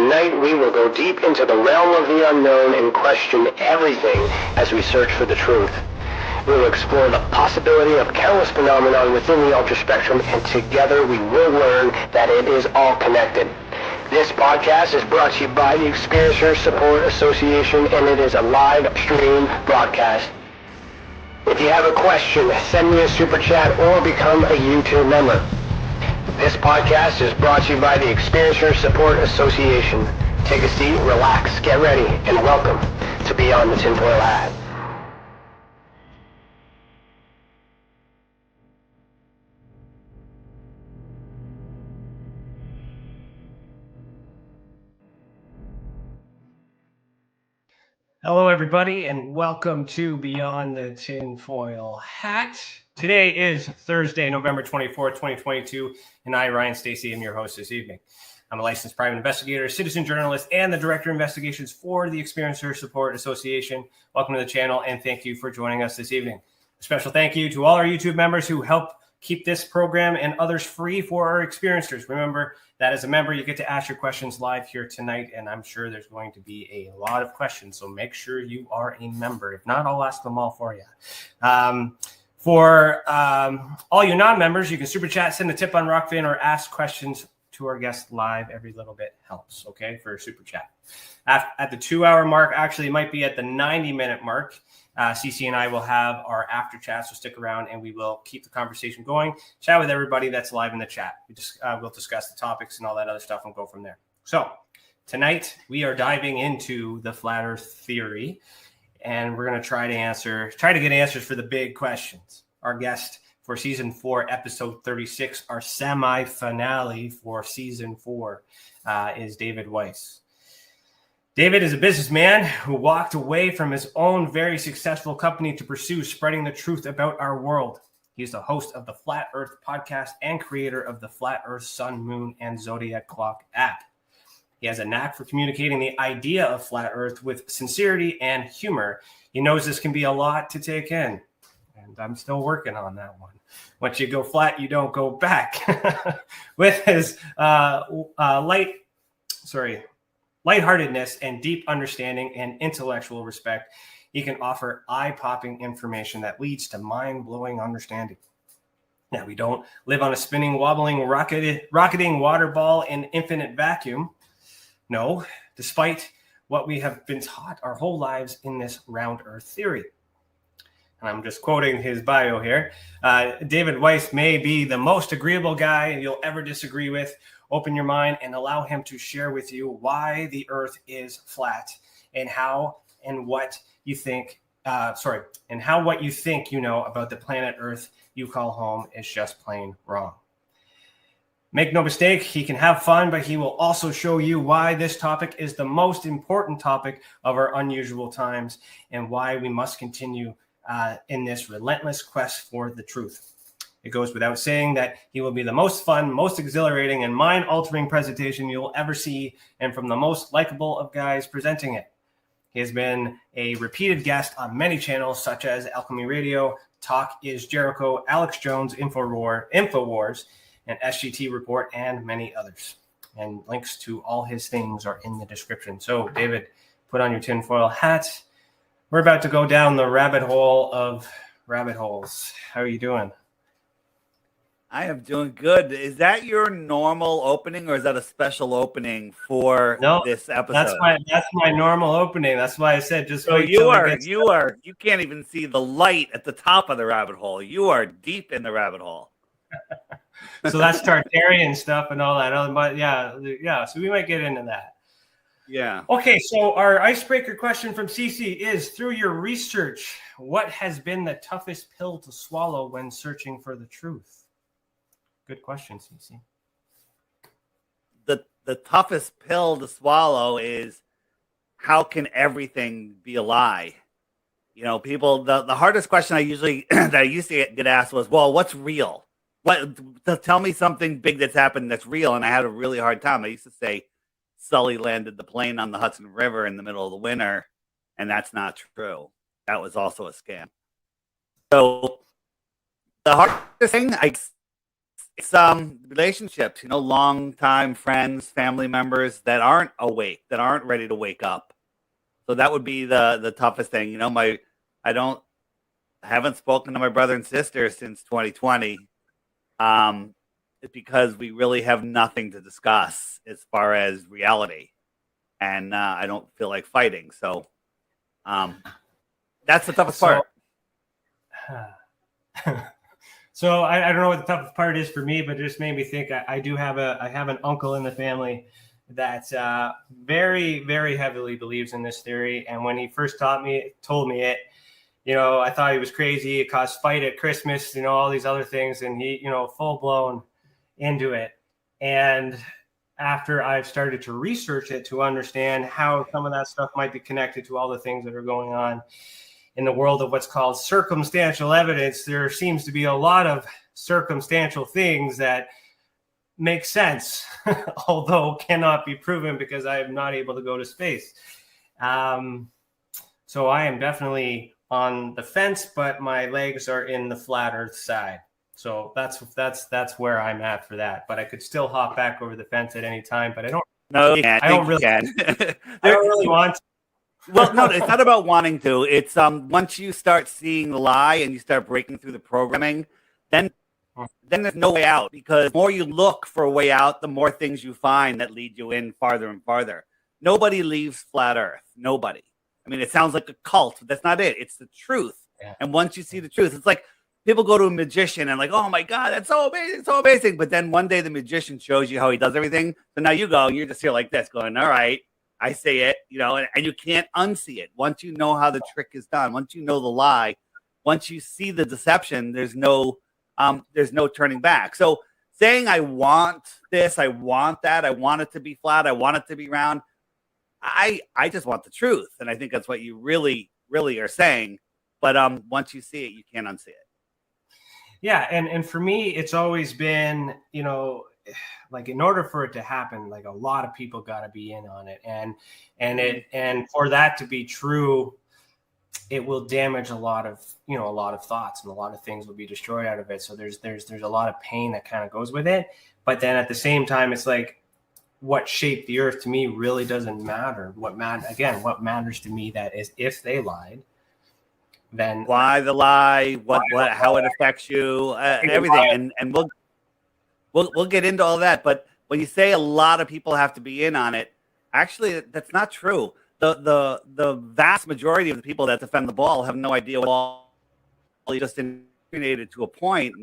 Tonight we will go deep into the realm of the unknown and question everything as we search for the truth. We will explore the possibility of countless phenomena within the ultra spectrum, and together we will learn that it is all connected. This podcast is brought to you by the Experiencer Support Association, and it is a live stream broadcast. If you have a question, send me a super chat or become a YouTube member. This podcast is brought to you by the Experiencer Support Association. Take a seat, relax, get ready, and welcome to Beyond the TinFoil Hat. Hello, everybody, and welcome to Beyond the TinFoil Hat. Today is Thursday, November 24th, 2022, and I, Ryan Stacey, am your host this evening. I'm a licensed private investigator, citizen journalist, and the director of investigations for the Experiencer Support Association. Welcome to the channel, and thank you for joining us this evening. A special thank you to all our YouTube members who help keep this program and others free for our experiencers. Remember that as a member, you get to ask your questions live here tonight, and I'm sure there's going to be a lot of questions, so make sure you are a member. If not, I'll ask them all for you. For all you non-members, you can super chat, send a tip on Rockfin, or ask questions to our guests live. Every little bit helps, okay, for a super chat. At the 2-hour mark, actually, it might be at the 90-minute mark, CC and I will have our after chat, so stick around and we will keep the conversation going. Chat with everybody that's live in the chat. We'll discuss the topics and all that other stuff and go from there. So tonight we are diving into the flat earth theory, and we're going to try to get answers for the big questions. Our guest for season 4, episode 36, our semi-finale for season 4, is David Weiss. David is a businessman who walked away from his own very successful company to pursue spreading the truth about our world. He's the host of the Flat Earth podcast and creator of the Flat Earth, Sun, Moon, and Zodiac Clock App. He has a knack for communicating the idea of flat Earth with sincerity and humor. He knows this can be a lot to take in, and I'm still working on that one. Once you go flat, you don't go back. With his lightheartedness and deep understanding and intellectual respect, he can offer eye-popping information that leads to mind-blowing understanding. Now, we don't live on a spinning, wobbling, rocketing water ball in infinite vacuum. No, despite what we have been taught our whole lives in this round earth theory. And I'm just quoting his bio here. David Weiss may be the most agreeable guy you'll ever disagree with. Open your mind and allow him to share with you why the earth is flat and what you think you know about the planet Earth you call home is just plain wrong. Make no mistake, he can have fun, but he will also show you why this topic is the most important topic of our unusual times and why we must continue in this relentless quest for the truth. It goes without saying that he will be the most fun, most exhilarating, and mind-altering presentation you'll ever see, and from the most likable of guys presenting it. He has been a repeated guest on many channels such as Alchemy Radio, Talk is Jericho, Alex Jones, InfoWars, and SGT Report, and many others. And links to all his things are in the description. So, David, put on your tinfoil hat. We're about to go down the rabbit hole of rabbit holes. How are you doing? I am doing good. Is that your normal opening, or is that a special opening for this episode? That's my normal opening. That's why I said just so wait. You can't even see the light at the top of the rabbit hole. You are deep in the rabbit hole. So that's Tartarian stuff and all that. But yeah. So we might get into that. Yeah. Okay. So our icebreaker question from CC is: through your research, what has been the toughest pill to swallow when searching for the truth? Good question, CC. The toughest pill to swallow is, how can everything be a lie? You know, people. The hardest question I used to get asked was, "Well, what's real? Tell me something big that's happened that's real." And I had a really hard time. I used to say, "Sully landed the plane on the Hudson River in the middle of the winter," and that's not true. That was also a scam. So the hardest thing It's relationships, long-time friends, family members that aren't awake, that aren't ready to wake up. So that would be the toughest thing. I haven't spoken to my brother and sister since 2020. It's because we really have nothing to discuss as far as reality, and I don't feel like fighting. So that's the toughest part. So I don't know what the toughest part is for me, but it just made me think. I have an uncle in the family that very, very heavily believes in this theory. And when he first told me it, I thought he was crazy. It caused fight at Christmas, all these other things, and he, full blown into it. And after I've started to research it to understand how some of that stuff might be connected to all the things that are going on in the world of what's called circumstantial evidence, there seems to be a lot of circumstantial things that make sense, although cannot be proven because I am not able to go to space. So I am definitely on the fence, but my legs are in the flat Earth side. So that's where I'm at for that. But I could still hop back over the fence at any time. But I don't. No, you can't. I don't really. I don't really want to. Well, no, it's not about wanting to. It's once you start seeing the lie and you start breaking through the programming, then there's no way out, because the more you look for a way out, the more things you find that lead you in farther and farther. Nobody leaves flat Earth. Nobody. I mean, it sounds like a cult, but that's not it. It's the truth. Yeah. And once you see the truth, it's like people go to a magician and like, oh my God, that's so amazing, so amazing. But then one day the magician shows you how he does everything. So now you go and you're just here like this going, all right, I say it, and you can't unsee it. Once you know how the trick is done, once you know the lie, once you see the deception, there's no turning back. So saying I want this, I want that, I want it to be flat, I want it to be round, I just want the truth. And I think that's what you really, really are saying. But once you see it, you can't unsee it. Yeah. And for me, it's always been, like in order for it to happen, like a lot of people got to be in on it. And for that to be true, it will damage a lot of thoughts, and a lot of things will be destroyed out of it. So there's a lot of pain that kind of goes with it. But then at the same time, it's like what shaped the earth to me really doesn't matter. What matters to me that is if they lied, then why the lie, how it affects you, everything. And we'll get into all that. But when you say a lot of people have to be in on it, actually that's not true. The vast majority of the people that defend the ball have no idea what you just indoctrinated to a point,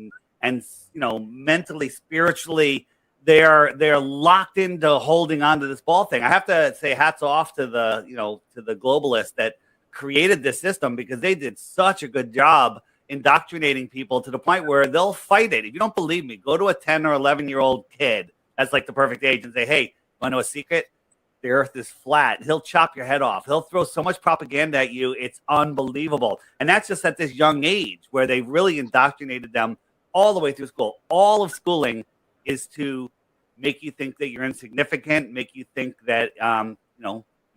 and mentally, spiritually, they're locked into holding on to this ball thing. I have to say hats off to the globalists that created this system, because they did such a good job indoctrinating people to the point where they'll fight it. If you don't believe me, go to a 10 or 11-year-old kid that's like the perfect age and say, hey, want to know a secret? The earth is flat. He'll chop your head off. He'll throw so much propaganda at you. It's unbelievable. And that's just at this young age where they've really indoctrinated them all the way through school. All of schooling is to make you think that you're insignificant, make you think that,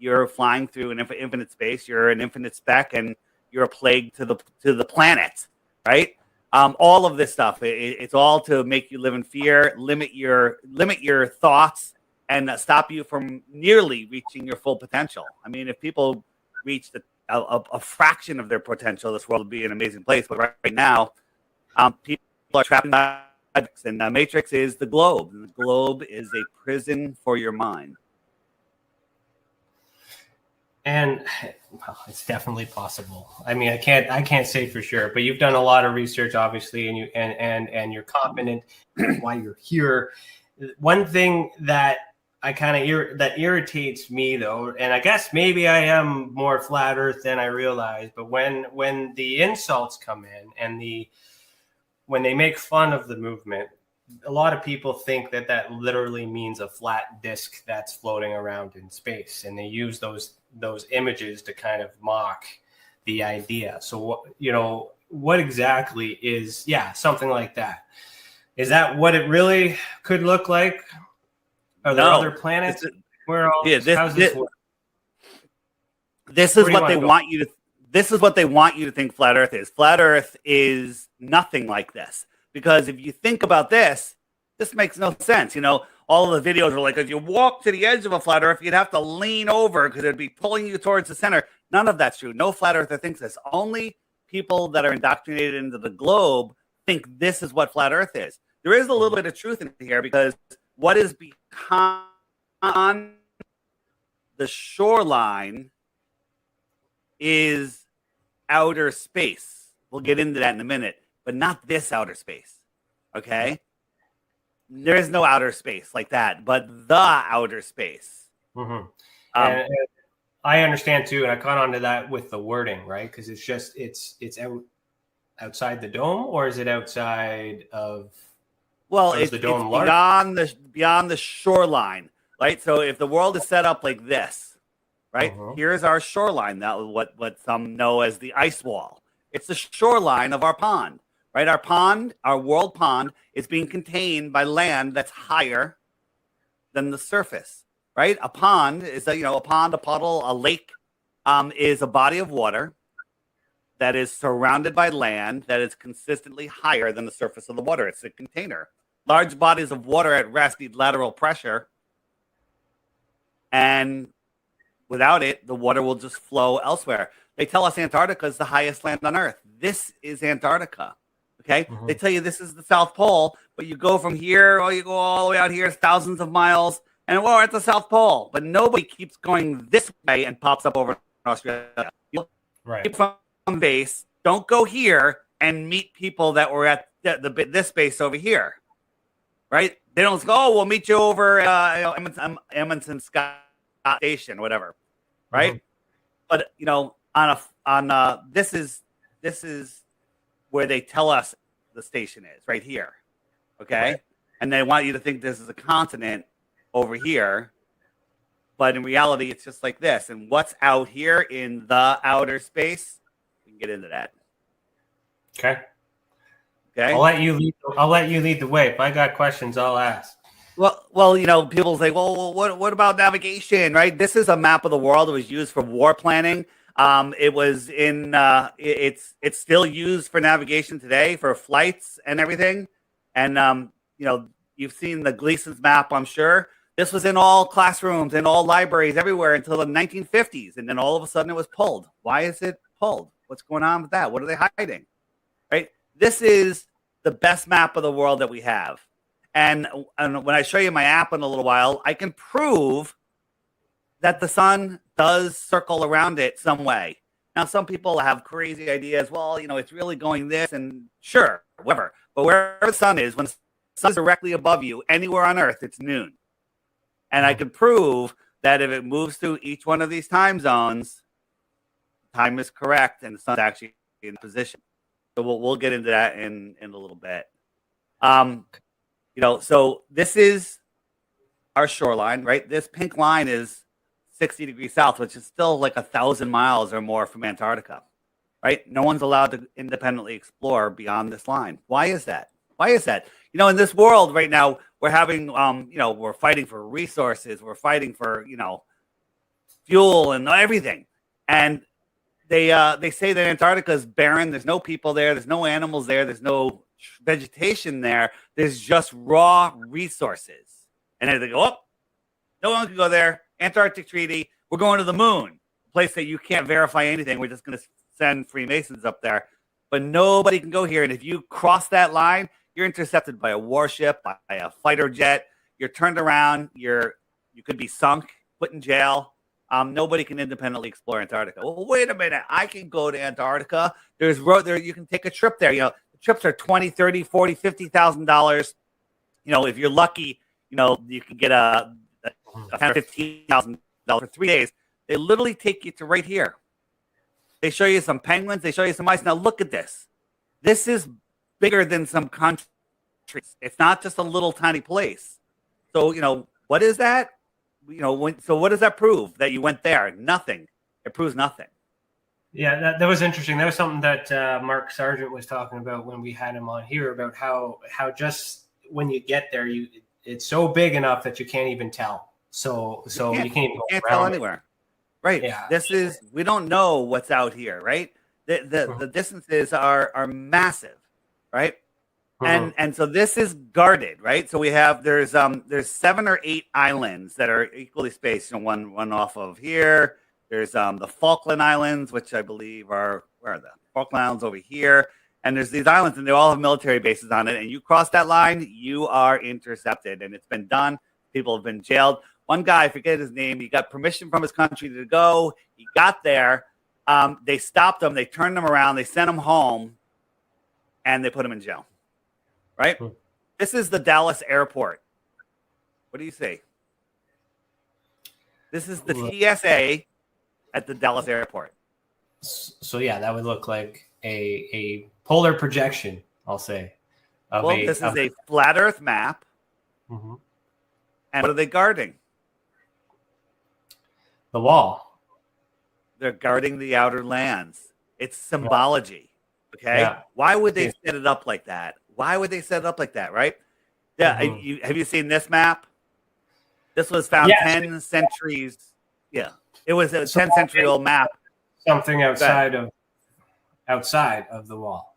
you're flying through an infinite space. You're an infinite speck, and you're a plague to the planet, right? All of this stuff, it's all to make you live in fear, limit your thoughts, and stop you from nearly reaching your full potential. I mean, if people reached a fraction of their potential, this world would be an amazing place. But right now, people are trapped in the Matrix, and the Matrix is the globe. And the globe is a prison for your mind. And well, it's definitely possible. I mean, I can't say for sure, but you've done a lot of research, obviously, and you're confident why you're here. One thing that that irritates me, though, and I guess maybe I am more flat Earth than I realize, but when the insults come in and when they make fun of the movement, a lot of people think that literally means a flat disc that's floating around in space, and they use those images to kind of mock the idea. So what exactly is something like that? Is that what it really could look like? Are there other planets? How's this work? This is what they want you to. This is what they want you to think flat Earth is. Flat Earth is nothing like this. Because if you think about this, This makes no sense. All of the videos are like, if you walk to the edge of a flat Earth, you'd have to lean over because it'd be pulling you towards the center. None of that's true. No flat Earther thinks this. Only people that are indoctrinated into the globe think this is what flat Earth is. There is a little bit of truth in here because what is behind the shoreline is outer space. We'll get into that in a minute, but not this outer space. Okay? There is no outer space like that, but the outer space. Mm-hmm. And I understand too, and I caught on to that with the wording, right? Because it's outside the dome, or is it outside of? Well, it's beyond the shoreline, right? So if the world is set up like this, right? Here's our shoreline. That what some know as the ice wall. It's the shoreline of our pond. Right, our world pond, is being contained by land that's higher than the surface. Right, a pond is a pond, a puddle, a lake, is a body of water that is surrounded by land that is consistently higher than the surface of the water. It's a container. Large bodies of water at rest need lateral pressure, and without it, the water will just flow elsewhere. They tell us Antarctica is the highest land on Earth. This is Antarctica. Okay, they tell you this is the South Pole, but you go from here, you go all the way out here, it's thousands of miles, and we're at the South Pole. But nobody keeps going this way and pops up over in Australia. Keep from base, don't go here and meet people that were at this base over here. Right? They don't go, oh, we'll meet you over Edmonton Scott Station, whatever. Right? But this is where they tell us the station is, right here. Okay? Right. And they want you to think this is a continent over here. But in reality, it's just like this. And what's out here in the outer space? We can get into that. Okay. Okay. I'll let you lead the way. If I got questions, I'll ask. Well, people say, well, what about navigation, right? This is a map of the world that was used for war planning. It was it's still used for navigation today for flights and everything. And, you've seen the Gleason's map, I'm sure. This was in all classrooms, in all libraries, everywhere until the 1950s. And then all of a sudden it was pulled. Why is it pulled? What's going on with that? What are they hiding? Right? This is the best map of the world that we have. And when I show you my app in a little while, I can prove that the sun does circle around it some way. Now, some people have crazy ideas. Well, it's really going this, and sure, whatever. But wherever the sun is, when the sun is directly above you, anywhere on Earth, it's noon. And I can prove that if it moves through each one of these time zones, time is correct, and the sun's actually in position. So we'll get into that in a little bit. So this is our shoreline, right? This pink line is 60 degrees south, which is still like 1,000 miles or more from Antarctica, right? No one's allowed to independently explore beyond this line. Why is that? In this world right now, we're having, we're fighting for resources. We're fighting for, fuel and everything. And they say that Antarctica is barren. There's no people there. There's no animals there. There's no vegetation there. There's just raw resources. And then they go, oh, no one can go there. Antarctic Treaty. We're going to the moon, a place that you can't verify anything. We're just going to send Freemasons up there. But nobody can go here. And if you cross that line, you're intercepted by a warship, by a fighter jet. You're turned around. You could be sunk, put in jail. Nobody can independently explore Antarctica. Well, wait a minute. I can go to Antarctica. There's road there. You can take a trip there. The trips are $20,000, $30,000, $40,000, $50,000. If you're lucky, you can get a $10,000 or $15,000 for 3 days. They literally take you to right here. They show you some penguins. They show you some ice. Now look at this. This is bigger than some countries. It's not just a little tiny place. So, what is that? So what does that prove that you went there? Nothing. It proves nothing. Yeah, that was interesting. That was something that Mark Sargent was talking about when we had him on here about how just when you get there, it's so big enough that you can't even tell. So you can't even go tell anywhere. Right. Yeah. We don't know what's out here, right? The distances are massive, right? And so this is guarded, right? So we have there's 7 or 8 islands that are equally spaced. One off of here. There's the Falkland Islands, which I believe are where are the Falkland Islands over here. And there's these islands, and they all have military bases on it. And you cross that line, you are intercepted, and it's been done. People have been jailed. One guy, I forget his name, he got permission from his country to go. He got there. They stopped him. They turned him around. They sent him home, and they put him in jail. Right? This is the Dallas airport. What do you say? This is the TSA at the Dallas airport. So yeah, that would look like a polar projection, I'll say. This is a flat Earth map. Mm-hmm. And what are they guarding? The wall. They're guarding the outer lands. It's symbology. Okay. Yeah. Why would they set it up like that? Why would they set it up like that? Right. Yeah. Mm-hmm. Have you seen this map? This was found 10 centuries. Yeah. It was a 10th century old map. Something outside of the wall.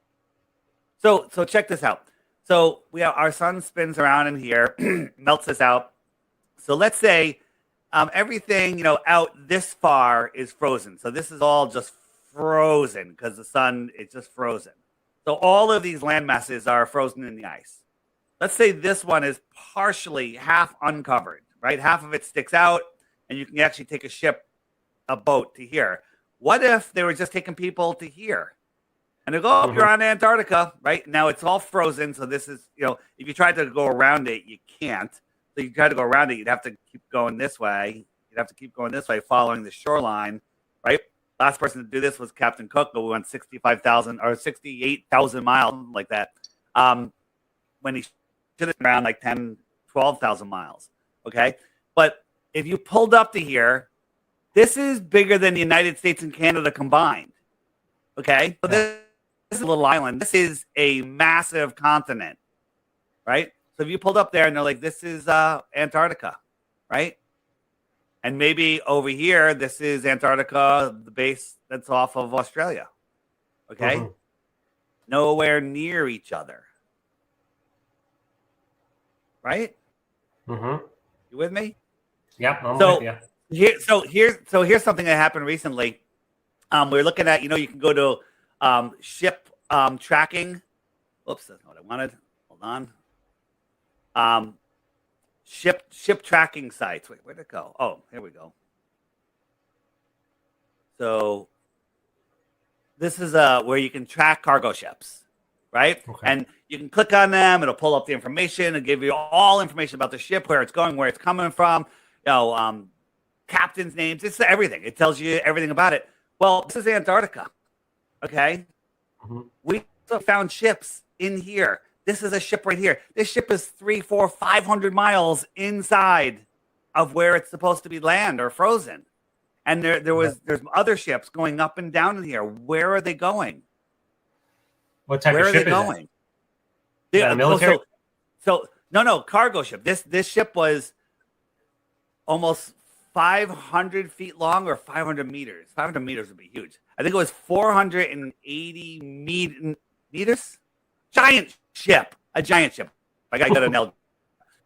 So check this out. So our sun spins around in here, melts us out. So let's say everything out this far is frozen. So this is all just frozen because the sun is just frozen. So all of these land masses are frozen in the ice. Let's say this one is partially half uncovered, right? Half of it sticks out, and you can actually take a boat to here. What if they were just taking people to here? And they go, you're on Antarctica, right? Now it's all frozen. So this is, if you tried to go around it, you can't. So you try to go around it, you'd have to keep going this way. You'd have to keep going this way, following the shoreline, right? Last person to do this was Captain Cook, but we went 65,000 or 68,000 miles, like that. When he should have been around like 10, 12,000 miles. Okay. But if you pulled up to here, this is bigger than the United States and Canada combined. Okay. So this is a little island. This is a massive continent, right? So if you pulled up there and they're like, this is Antarctica, right? And maybe over here, this is Antarctica, the base that's off of Australia. Okay. Nowhere near each other. Right? You with me? Yep, I'm with you. Here's something that happened recently. We're looking at, you can go to ship tracking. Oops, that's not what I wanted. Hold on. Ship tracking sites. Wait, where'd it go? Oh, here we go. So this is where you can track cargo ships, right? Okay. And you can click on them. It'll pull up the information and give you all information about the ship, where it's going, where it's coming from, captain's names. It's everything. It tells you everything about it. Well, this is Antarctica. Okay. We found ships in here. This is a ship right here. This ship is 300, 400, 500 miles inside of where it's supposed to be land or frozen. And there's other ships going up and down in here. Where are they going? What type of ship is going? Military? No, cargo ship. This ship was almost 500 feet long, or 500 meters. 500 meters would be huge. I think it was 480 meters. Giant ship. I got to nail.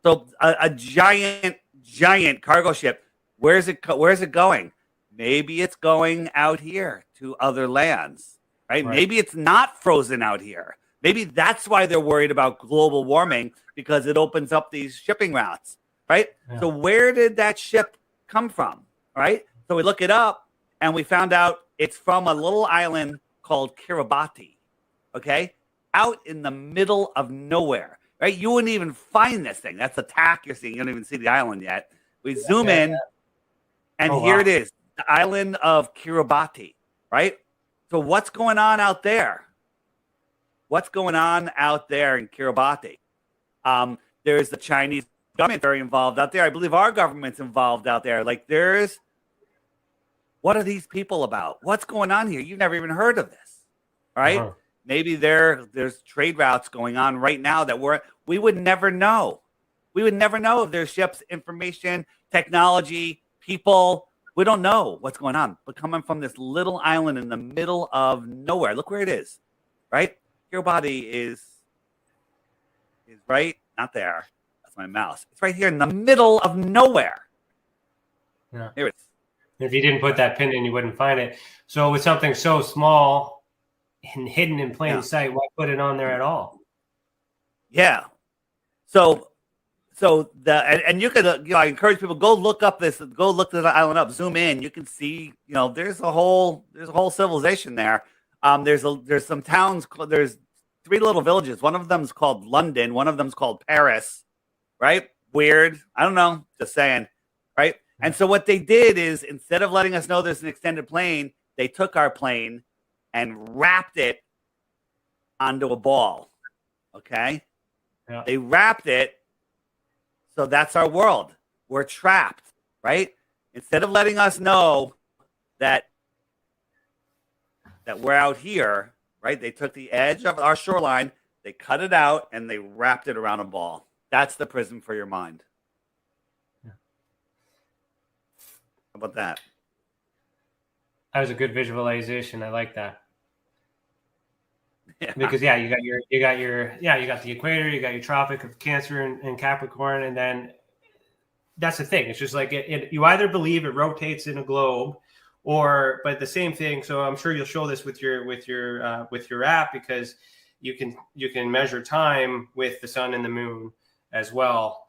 So a giant cargo ship. Where's it going? Maybe it's going out here to other lands, right? Maybe it's not frozen out here. Maybe that's why they're worried about global warming, because it opens up these shipping routes, right? Yeah. So where did that ship come from, right? So we look it up, and we found out it's from a little island called Kiribati, okay? Out in the middle of nowhere, right? You wouldn't even find this thing. That's a tack you're seeing. You don't even see the island yet. We zoom in, and here it is, the island of Kiribati, right? So what's going on out there? What's going on out there in Kiribati? There's the Chinese government very involved out there. I believe our government's involved out there. Like, what are these people about? What's going on here? You've never even heard of this, right? Maybe there's trade routes going on right now that we would never know. We would never know if there's ships, information, technology, people. We don't know what's going on. But coming from this little island in the middle of nowhere, look where it is, right? Kiribati is is right, not there. That's my mouse. It's right here in the middle of nowhere. Yeah. Here it is. If you didn't put that pin in, you wouldn't find it. So with something so small and hidden in plain sight, why put it on there at all? Yeah. So and you could I encourage people, go look the island up, zoom in. You can see, there's a whole civilization there. There's some towns. There's 3 little villages. One of them is called London. One of them is called Paris. Right? Weird. I don't know. Just saying. Right? And so what they did is, instead of letting us know there's an extended plane, they took our plane and wrapped it onto a ball. Okay? Yeah. They wrapped it. So that's our world. We're trapped, right? Instead of letting us know that we're out here, right? They took the edge of our shoreline, they cut it out, and they wrapped it around a ball. That's the prison for your mind. Yeah. How about that? That was a good visualization. I like that. Yeah. Because you got the equator, you got your Tropic of Cancer and Capricorn, and then that's the thing. It's just like you either believe it rotates in a globe, but the same thing. So I'm sure you'll show this with your app, because you can measure time with the sun and the moon as well,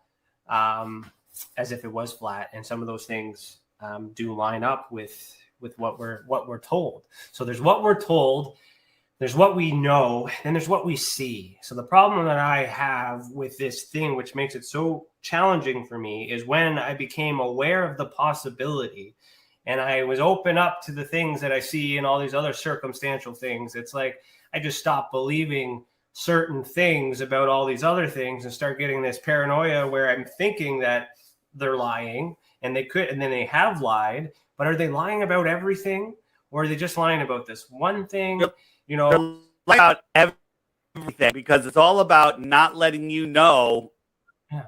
as if it was flat, and some of those things do line up with what we're told. So there's what we're told. There's what we know, and there's what we see. So the problem that I have with this thing, which makes it so challenging for me, is when I became aware of the possibility and I was open up to the things that I see and all these other circumstantial things. It's like I just stopped believing certain things about all these other things and start getting this paranoia where I'm thinking that they're lying, and then they have lied. But are they lying about everything, or are they just lying about this one thing? Yep. About everything, because it's all about not letting you know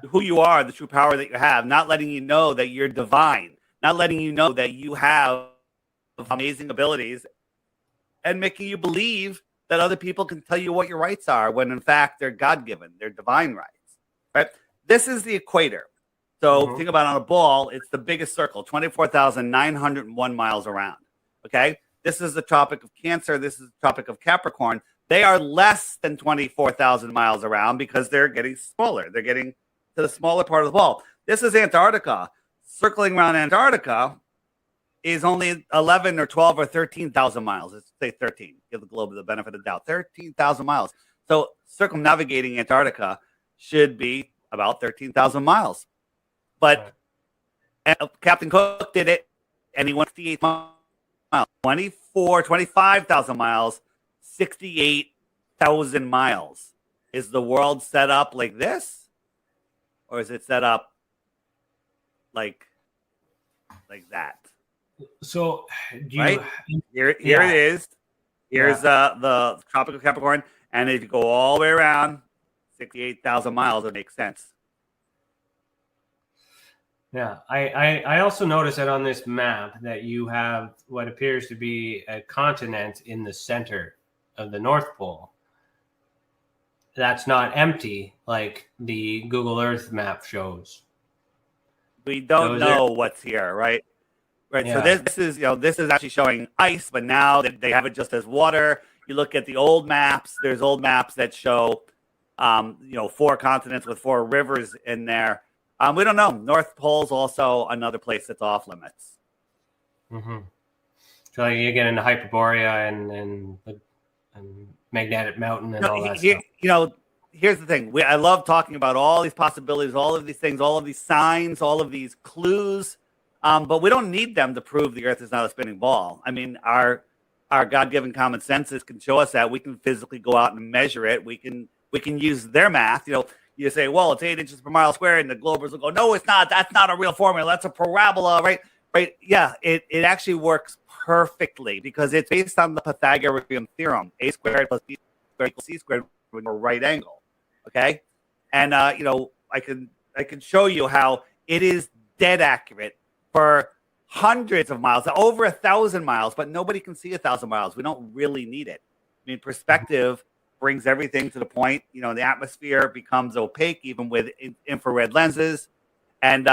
who you are, the true power that you have, not letting you know that you're divine, not letting you know that you have amazing abilities, and making you believe that other people can tell you what your rights are, when in fact they're God-given, they're divine rights. Right? This is the equator. So think about it, on a ball, it's the biggest circle, 24,901 miles around. Okay? This is the Tropic of Cancer. This is the Tropic of Capricorn. They are less than 24,000 miles around because they're getting smaller. They're getting to the smaller part of the ball. This is Antarctica. Circling around Antarctica is only 11 or 12 or 13,000 miles. Let's say 13. Give the globe the benefit of the doubt. 13,000 miles. So circumnavigating Antarctica should be about 13,000 miles. But Captain Cook did it, and he went 68 miles. 25,000 miles, 68,000 miles. Is the world set up like this? Or is it set up like that? So right? Here it is. Here's the Tropic of Capricorn. And if you go all the way around, 68,000 miles, it makes sense. Yeah, I also noticed that on this map that you have what appears to be a continent in the center of the North Pole. That's not empty like the Google Earth map shows. We don't know what's here, right? Right. Yeah. So this is actually showing ice, but now they have it just as water. You look at the old maps. There's old maps that show, 4 continents with 4 rivers in there. We don't know. North Pole's also another place that's off limits. Mm-hmm. So you get into Hyperborea and Magnetic Mountain and all that stuff. Here's the thing. I love talking about all these possibilities, all of these things, all of these signs, all of these clues, but we don't need them to prove the Earth is not a spinning ball. I mean, our God-given common senses can show us that. We can physically go out and measure it. We can use their math. You say, well, it's 8 inches per mile squared, and the Globers will go, no, it's not. That's not a real formula. That's a parabola, right? Right? Yeah, it actually works perfectly because it's based on the Pythagorean theorem: a squared plus b squared equals c squared with a right angle. Okay, and I can show you how it is dead accurate for hundreds of miles, over 1,000 miles, but nobody can see 1,000 miles. We don't really need it. I mean, perspective brings everything to the point. The atmosphere becomes opaque even with infrared lenses, and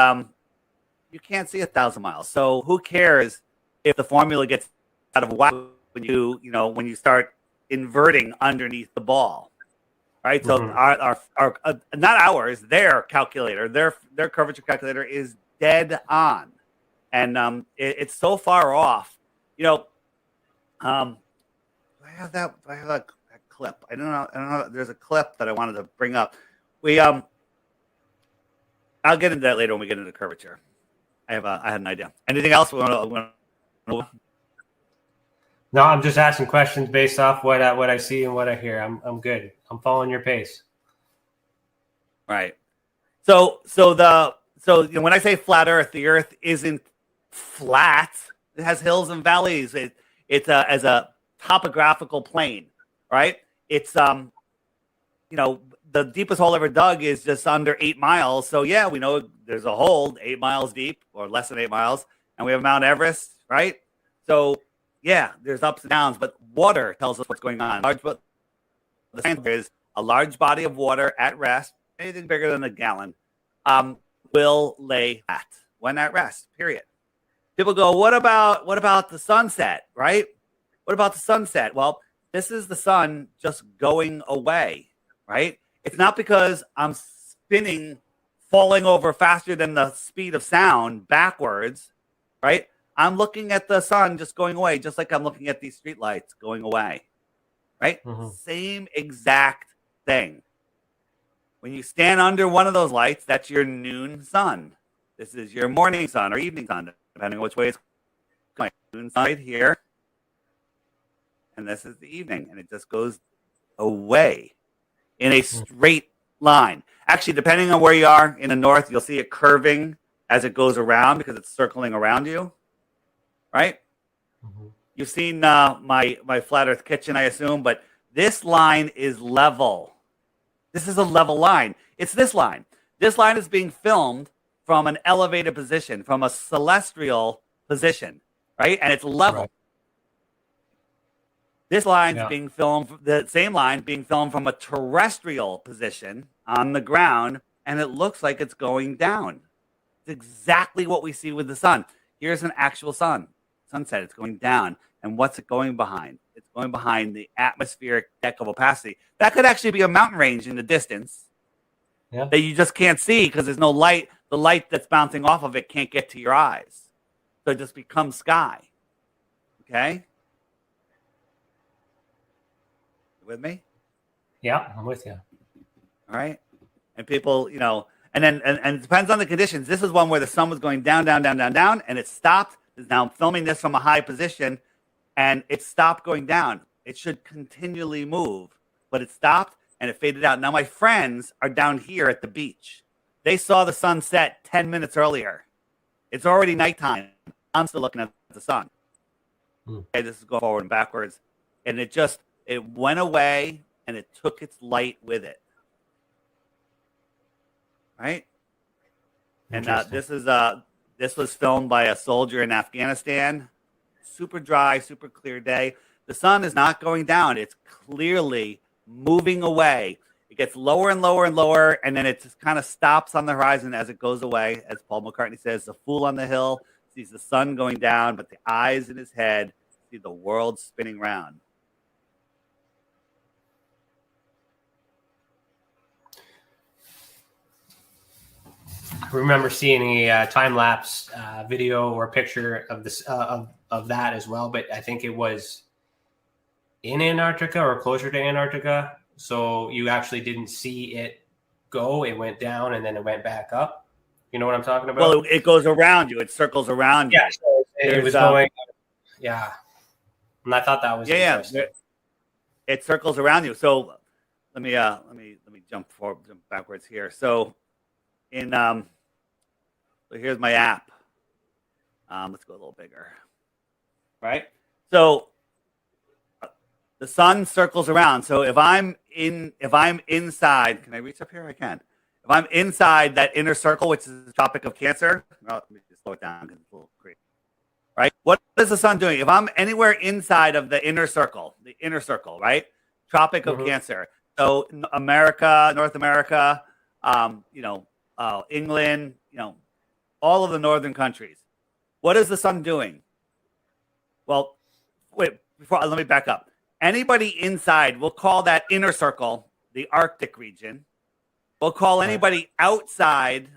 you can't see 1,000 miles. So who cares if the formula gets out of whack when you start inverting underneath the ball, right? So our not ours, their calculator, their curvature calculator is dead on, and it's so far off. Do I have that clip? I don't know. There's a clip that I wanted to bring up. I'll get into that later when we get into curvature. I had an idea. Anything else? No, I'm just asking questions based off what I see and what I hear. I'm good. I'm following your pace. Right. So when I say flat Earth, the Earth isn't flat. It has hills and valleys. It's as a topographical plane, right? It's the deepest hole ever dug is just under 8 miles. So yeah, we know there's a hole 8 miles deep or less than 8 miles, and we have Mount Everest, right? So yeah, there's ups and downs, but water tells us what's going on. The answer is a large body of water at rest, anything bigger than a gallon, will lay flat when at rest. Period. People go, what about the sunset, right? What about the sunset? Well, this is the sun just going away, right? It's not because I'm spinning, falling over faster than the speed of sound backwards, right? I'm looking at the sun just going away, just like I'm looking at these streetlights going away, right? Same exact thing. When you stand under one of those lights, that's your noon sun. This is your morning sun or evening sun, depending on which way it's going. Noon sun right here. And this is the evening, and it just goes away in a straight line. Actually, depending on where you are in the north, you'll see it curving as it goes around because it's circling around you, right? You've seen my flat Earth kitchen, I assume, but this line is level. This is a level line. It's this line. This line is being filmed from an elevated position, from a celestial position, right? And it's level. Right. This line's being filmed, the same line being filmed from a terrestrial position on the ground, and it looks like it's going down. It's exactly what we see with the sun. Here's an actual sunset. It's going down. And what's it going behind? It's going behind the atmospheric deck of opacity. That could actually be a mountain range in the distance that you just can't see because there's no light. The light that's bouncing off of it can't get to your eyes. So it just becomes sky. Okay? With me? Yeah, I'm with you. All right. And people, and it depends on the conditions. This is one where the sun was going down, down, down, down, down, and it stopped. Now I'm filming this from a high position, and it stopped going down. It should continually move, but it stopped and it faded out. Now my friends are down here at the beach. They saw the sun set 10 minutes earlier. It's already nighttime. I'm still looking at the sun. Okay, this is going forward and backwards, and it went away, and it took its light with it. Right? And this was filmed by a soldier in Afghanistan. Super dry, super clear day. The sun is not going down. It's clearly moving away. It gets lower and lower and lower, and then it just kind of stops on the horizon as it goes away. As Paul McCartney says, the fool on the hill sees the sun going down, but the eyes in his head see the world spinning round. I remember seeing a time-lapse video or picture of this of that as well, but I think it was in Antarctica or closer to Antarctica. So you actually didn't see it go. It went down and then it went back up. You know what I'm talking about? Well, it goes around you. It circles around you. Yeah, so it was going. Yeah, and I thought that was interesting. It circles around you. So let me jump backwards here. So so here's my app. Let's go a little bigger. Right? So the sun circles around. So if I'm inside, can I reach up here? I can. If I'm inside that inner circle, which is the Tropic of Cancer, let me just slow it down because it's a little crazy. Right? What is the sun doing? If I'm anywhere inside of the inner circle, right? Tropic of Cancer. So America, North America, England, all of the northern countries. What is the sun doing? Well, wait, let me back up. Anybody inside, we'll call that inner circle the Arctic region. We'll call anybody outside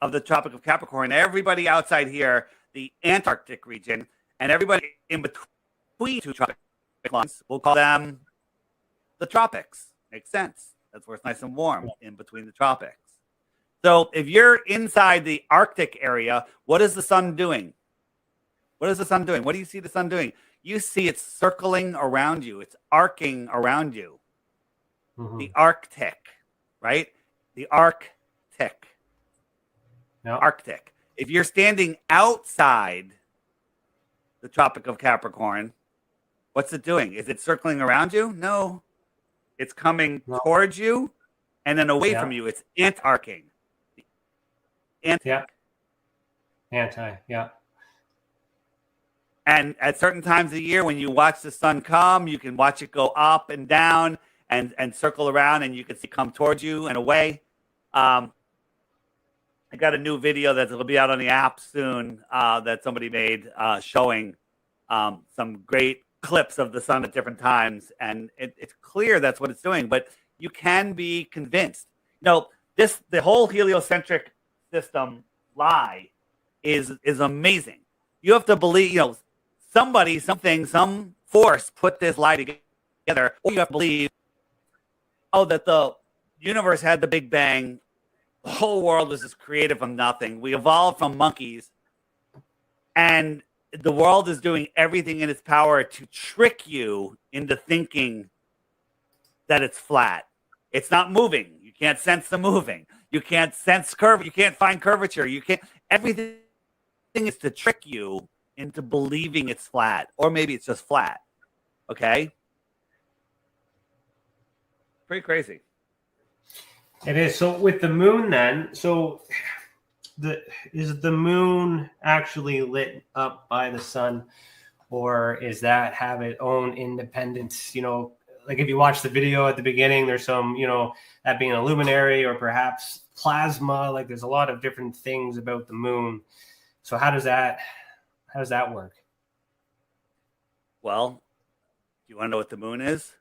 of the Tropic of Capricorn, everybody outside here, the Antarctic region, and everybody in between two tropic lines, we'll call them the tropics. Makes sense. That's where it's nice and warm, in between the tropics. So if you're inside the Arctic area, what is the sun doing? What is the sun doing? What do you see the sun doing? You see it's circling around you. It's arcing around you. The Arctic, right? The Arctic. No. Arctic. If you're standing outside the Tropic of Capricorn, what's it doing? Is it circling around you? No. It's coming towards you and then away from you. It's antarcing. Yeah. And at certain times of the year, when you watch the sun come, you can watch it go up and down and circle around, and you can see it come towards you and away. I got a new video that'll be out on the app soon that somebody made showing some great clips of the sun at different times, and it's clear that's what it's doing. But you can be convinced. The whole heliocentric system lie is amazing. You have to believe, somebody, something, some force put this lie together, or you have to believe, that the universe had the Big Bang. The whole world was just created from nothing. We evolved from monkeys, and the world is doing everything in its power to trick you into thinking that it's flat. It's not moving. You can't sense the moving. You can't sense curve. You can't find curvature. Everything is to trick you into believing it's flat, or maybe it's just flat. Okay? Pretty crazy. It is. So with the moon then, is the moon actually lit up by the sun, or is that have its own independence? Like if you watch the video at the beginning, there's some, that being a luminary or perhaps plasma. Like there's a lot of different things about the moon. So how does that work? Well, do you want to know what the moon is?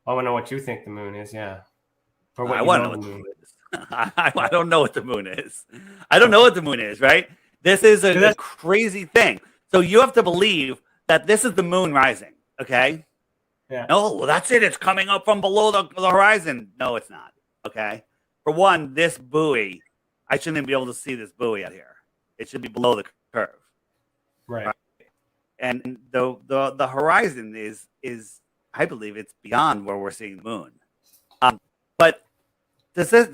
I want to know what you think the moon is. Yeah. I want to know what the moon is. I don't know what the moon is. I don't know what the moon is, right? This is a crazy thing. So you have to believe that this is the moon rising, okay? Yeah. No, well, that's it. It's coming up from below the horizon. No, it's not, okay? For one, this buoy, I shouldn't be able to see this buoy out here. It should be below the curve. Right. And the horizon is I believe it's beyond where we're seeing the moon. But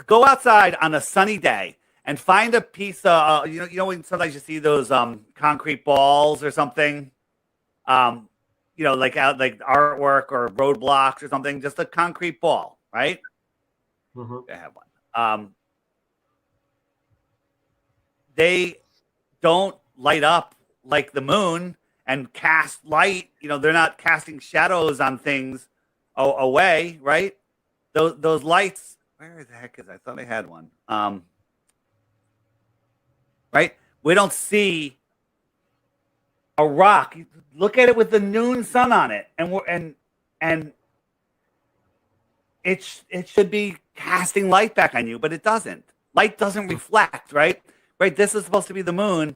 go outside on a sunny day and find a piece of, when sometimes you see those concrete balls or something, like artwork or roadblocks or something, just a concrete ball, right? I have one. They don't light up like the moon and cast light. They're not casting shadows on things away, right? Those lights. Where the heck is I thought I had one. Right? We don't see a rock. Look at it with the noon sun on it, and it should be casting light back on you, but it doesn't. Light doesn't reflect, right? Right. This is supposed to be the moon.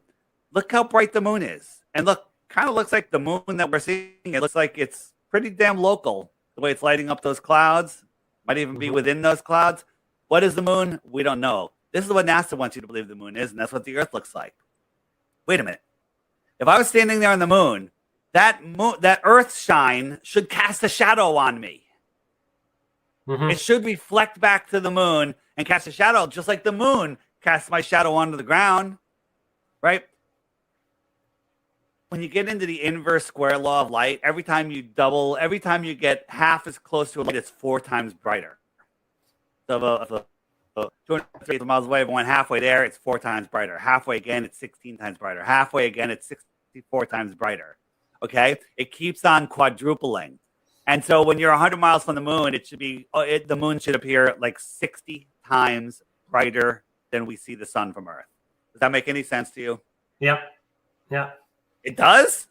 Look how bright the moon is, and look, kind of looks like the moon that we're seeing. It looks like it's pretty damn local. The way it's lighting up those clouds. Might even be within those clouds. What is the moon? We don't know. This is what NASA wants you to believe the moon is, and that's what the Earth looks like. Wait a minute. If I was standing there on the moon, that Earth shine should cast a shadow on me. It should reflect back to the moon and cast a shadow, just like the moon casts my shadow onto the ground, right? When you get into the inverse square law of light, every time you get half as close to a light, it's 4 times brighter. So if 230 miles away, if I went halfway there, it's 4 times brighter. Halfway again, it's 16 times brighter. Halfway again, it's 64 times brighter. Okay? It keeps on quadrupling. And so when you're 100 miles from the moon, the moon should appear like 60 times brighter than we see the sun from Earth. Does that make any sense to you? Yeah. Yeah. It does?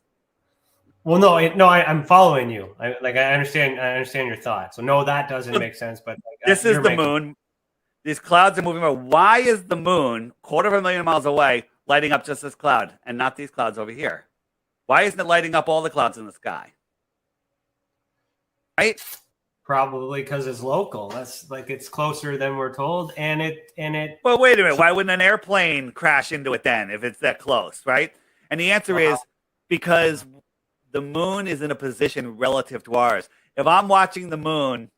Well, no, I'm following you. I understand your thought. So no, that doesn't make sense. But this is the moon. These clouds are moving around. Why is the moon 250,000 miles away lighting up just this cloud and not these clouds over here? Why isn't it lighting up all the clouds in the sky? Right? Probably because it's local. That's like it's closer than we're told, and it. Well, wait a minute. Why wouldn't an airplane crash into it then if it's that close, right? And the answer is because the moon is in a position relative to ours. If I'm watching the moon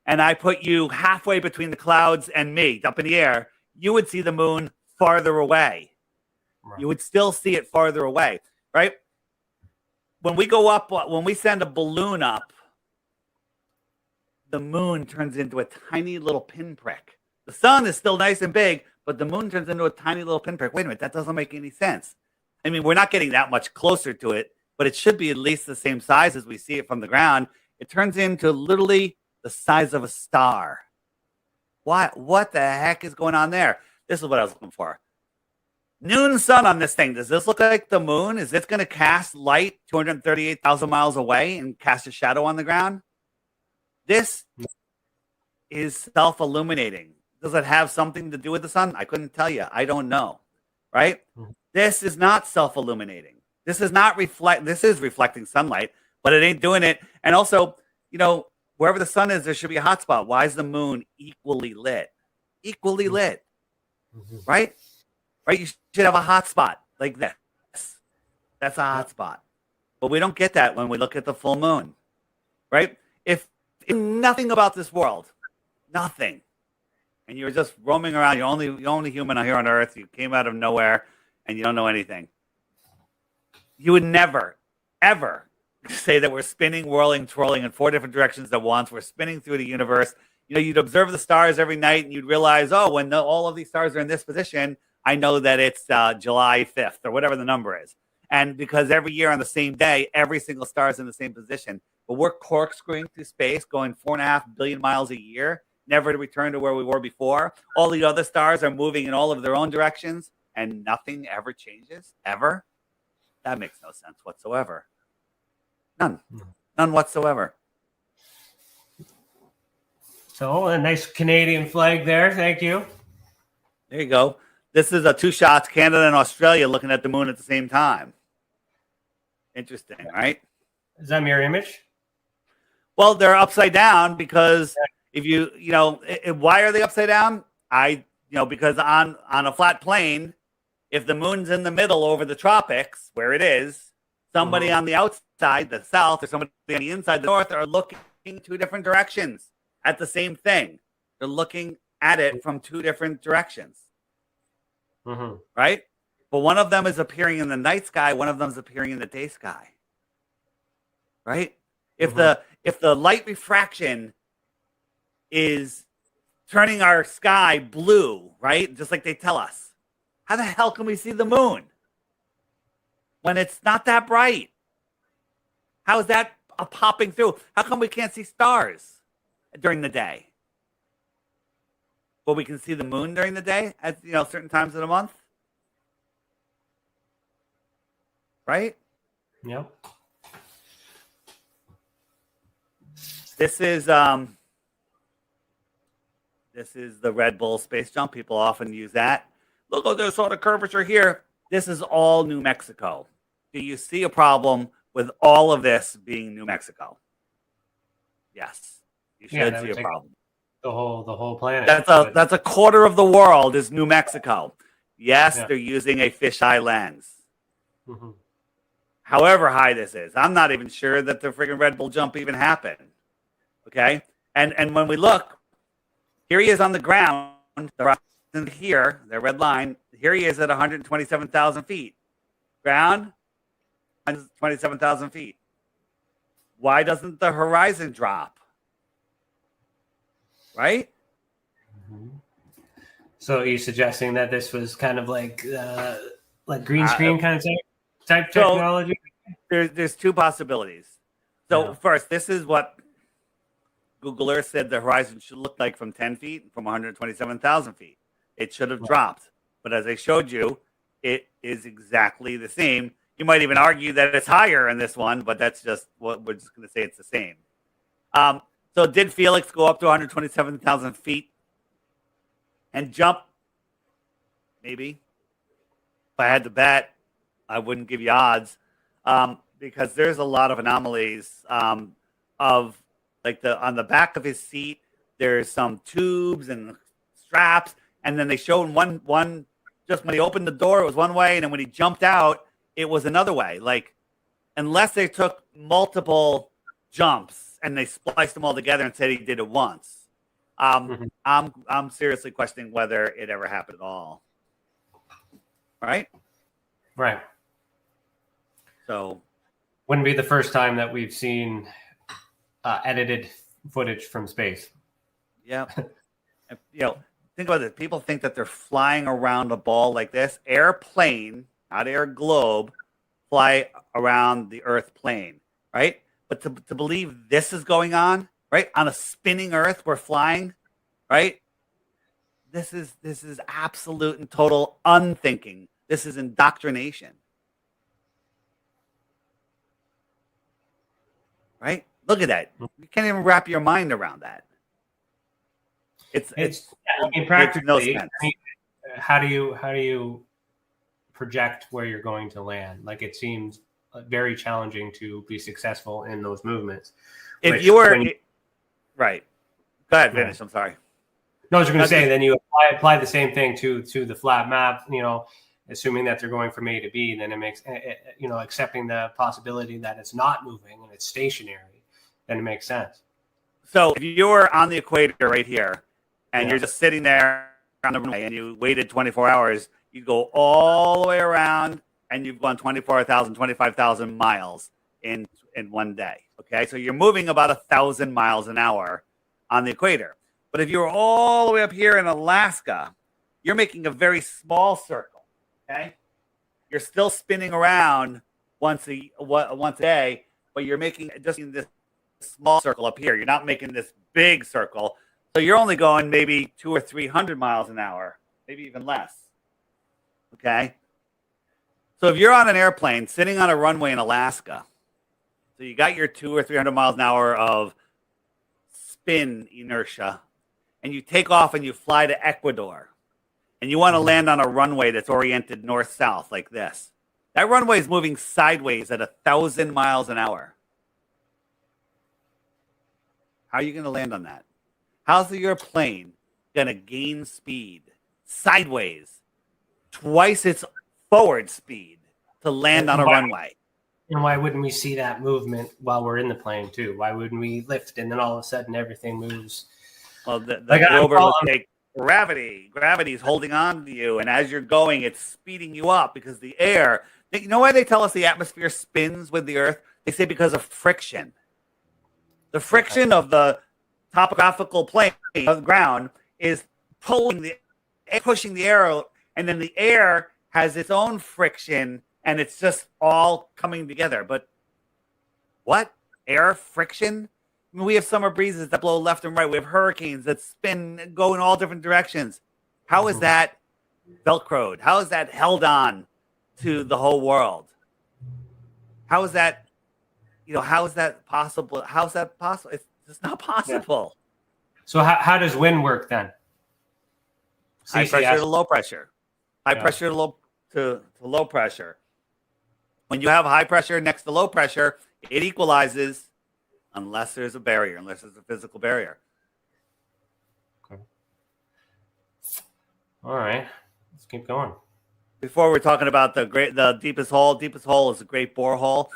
and I put you halfway between the clouds and me up in the air, you would see the moon farther away. Right. You would still see it farther away, right? When we go up, when we send a balloon up, the moon turns into a tiny little pinprick. The sun is still nice and big, but the moon turns into a tiny little pinprick. Wait a minute, that doesn't make any sense. I mean, we're not getting that much closer to it, but it should be at least the same size as we see it from the ground. It turns into literally the size of a star. What the heck is going on there? This is what I was looking for. Noon sun on this thing. Does this look like the moon? Is this going to cast light 238,000 miles away and cast a shadow on the ground? This is self-illuminating. Does it have something to do with the sun? I couldn't tell you. I don't know. Right? This is not self-illuminating. This is not this is reflecting sunlight, but it ain't doing it. And also, wherever the sun is, there should be a hot spot. Why is the moon equally lit? Equally lit. Right? Right? You should have a hot spot like this. That's a hot spot. But we don't get that when we look at the full moon. Right? If nothing about this world, nothing, and you're just roaming around, you're only human here on Earth, you came out of nowhere, and you don't know anything, you would never, ever say that we're spinning, whirling, twirling in 4 different directions at once. We're spinning through the universe. You'd observe the stars every night, and you'd realize, when all of these stars are in this position, I know that it's July 5th or whatever the number is. And because every year on the same day, every single star is in the same position. But we're corkscrewing through space, going 4.5 billion miles a year, never to return to where we were before. All the other stars are moving in all of their own directions, and nothing ever changes, ever. That makes no sense whatsoever. None whatsoever. So a nice Canadian flag there. Thank you. There you go. This is 2 shots, Canada and Australia looking at the moon at the same time. Interesting, right? Is that mirror image? Well, they're upside down because if why are they upside down? Because on a flat plane, if the moon's in the middle over the tropics, where it is, somebody on the outside, the south, or somebody on the inside, the north, are looking 2 different directions at the same thing. They're looking at it from 2 different directions. Right? But one of them is appearing in the night sky, one of them is appearing in the day sky. Right? If the light refraction is turning our sky blue, right? Just like they tell us, how the hell can we see the moon when it's not that bright? How is that popping through? How come we can't see stars during the day? Well, we can see the moon during the day at certain times of the month. Right? Yep. This is the Red Bull space jump. People often use that. Look at this sort of curvature here. This is all New Mexico. Do you see a problem with all of this being New Mexico? Yes, you should see a problem. The whole planet. That's a quarter of the world is New Mexico. Yes, they're using a fisheye lens. However high this is, I'm not even sure that the friggin' Red Bull jump even happened. Okay, and when we look, here he is on the ground. Here, the red line. Here he is at 127,000 feet. Ground, 127,000 feet. Why doesn't the horizon drop? Right? So are you suggesting that this was kind of like green screen kind of type technology? There's 2 possibilities. So first, this is what Google Earth said the horizon should look like from 10 feet, from 127,000 feet. It should have dropped. But as I showed you, it is exactly the same. You might even argue that it's higher in this one, but that's just what we're just going to say it's the same. So did Felix go up to 127,000 feet and jump? Maybe. If I had to bet, I wouldn't give you odds because there's a lot of anomalies of like on the back of his seat. There's some tubes and straps, and then they showed one just when he opened the door, it was one way, and then when he jumped out, it was another way. Like unless they took multiple jumps and they spliced them all together and said he did it once, I'm seriously questioning whether it ever happened at all. Right. So, wouldn't be the first time that we've seen edited footage from space. Yeah. Think about it. People think that they're flying around a ball like this. Airplane, not air globe, fly around the Earth plane, right? But to believe this is going on, right, on a spinning Earth, we're flying, right? This is absolute and total unthinking. This is indoctrination. Right? Look at that. You can't even wrap your mind around that. It's practically, no sense. How do you project where you're going to land? Like it seems very challenging to be successful in those movements. If you were right, go ahead, finish. I'm sorry. No, I was going to say, then you apply the same thing to the flat map. Assuming that they're going from A to B, then it makes accepting the possibility that it's not moving and it's stationary, then it makes sense. So if you were on the equator right here, and you're just sitting there on the runway, and you waited 24 hours, you go all the way around, and you've gone 25,000 miles in one day. Okay, so you're moving about 1,000 miles an hour on the equator. But if you're all the way up here in Alaska, you're making a very small circle. Okay, you're still spinning around once a day, but you're making just this small circle up here. You're not making this big circle. So you're only going maybe 200 or 300 miles an hour, maybe even less. Okay. So if you're on an airplane sitting on a runway in Alaska, so you got your 200 or 300 miles an hour of spin inertia, and you take off and you fly to Ecuador, and you want to land on a runway that's oriented north-south like this. That runway is moving sideways at 1,000 miles an hour. How are you going to land on that? How's your plane going to gain speed sideways, twice its forward speed to land on a runway? And why wouldn't we see that movement while we're in the plane too? Why wouldn't we lift and then all of a sudden everything moves? Well, the rover will take gravity. Gravity is holding on to you, and as you're going, it's speeding you up because the air. You know why they tell us the atmosphere spins with the Earth? They say because of friction. The friction of the topographical plane of the ground is pushing the air, and then the air has its own friction, and it's just all coming together. But what? Air friction? I mean, we have summer breezes that blow left and right. We have hurricanes that spin, go in all different directions. How is that velcroed? How is that held on to the whole world? How is that? How is that possible? How is that possible? It's just not possible. Yeah. So how does wind work then? High pressure to low pressure. High pressure to low pressure. When you have high pressure next to low pressure, it equalizes unless there's a barrier, unless there's a physical barrier. Okay. All right. Let's keep going. Before we're talking about the deepest hole. Deepest hole is a great borehole.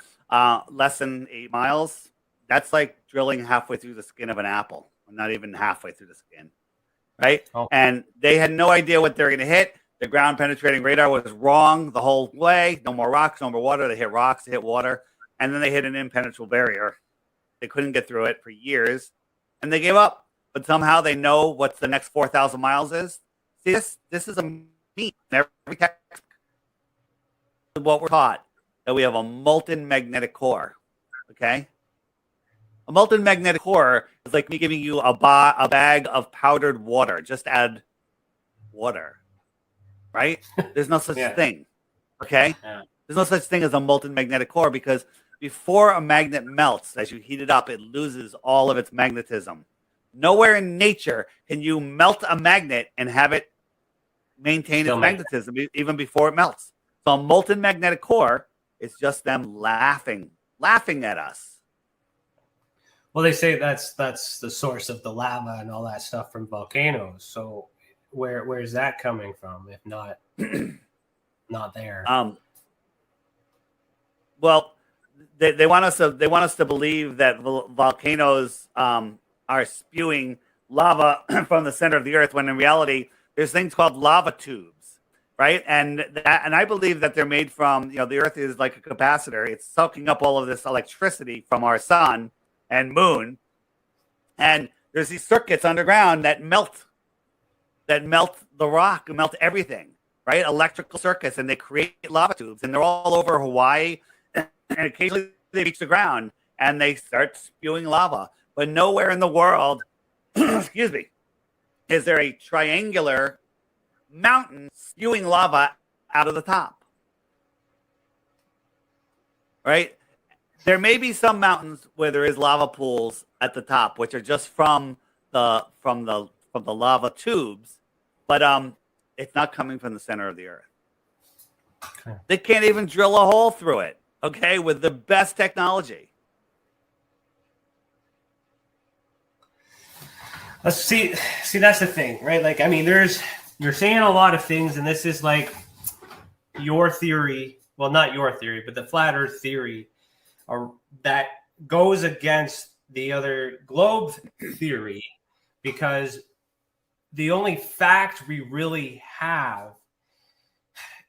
Less than 8 miles. That's like drilling halfway through the skin of an apple. Not even halfway through the skin, right? Oh. And they had no idea what they were going to hit. The ground penetrating radar was wrong the whole way. No more rocks, no more water. They hit rocks, they hit water, and then they hit an impenetrable barrier. They couldn't get through it for years, and they gave up. But somehow they know what the next 4,000 miles is. See, this is a meat. Every textbook, what we're taught, that we have a molten magnetic core, okay? A molten magnetic core is like me giving you a bag of powdered water. Just add water, right? There's no such thing, okay? Yeah. There's no such thing as a molten magnetic core because before a magnet melts, as you heat it up, it loses all of its magnetism. Nowhere in nature can you melt a magnet and have it maintain its magnetism even before it melts. So a molten magnetic core is just them laughing at us. Well, they say that's the source of the lava and all that stuff from volcanoes. So where's that coming from if not not there? Well, they want us to believe that volcanoes are spewing lava from the center of the earth when in reality there's things called lava tubes, right? And I believe that they're made from, the earth is like a capacitor. It's soaking up all of this electricity from our sun and moon. And there's these circuits underground that melt the rock, melt everything, right? Electrical circuits, and they create lava tubes, and they're all over Hawaii. And occasionally they reach the ground and they start spewing lava. But nowhere in the world, excuse me, is there a triangular mountain spewing lava out of the top. Right? There may be some mountains where there is lava pools at the top, which are just from the lava tubes, but it's not coming from the center of the earth. Okay. They can't even drill a hole through it, okay, with the best technology. Let's see, that's the thing, right? Like, I mean, you're saying a lot of things, and this is like your theory. Well, not your theory, but the flat earth theory that goes against the other globe theory, because the only fact we really have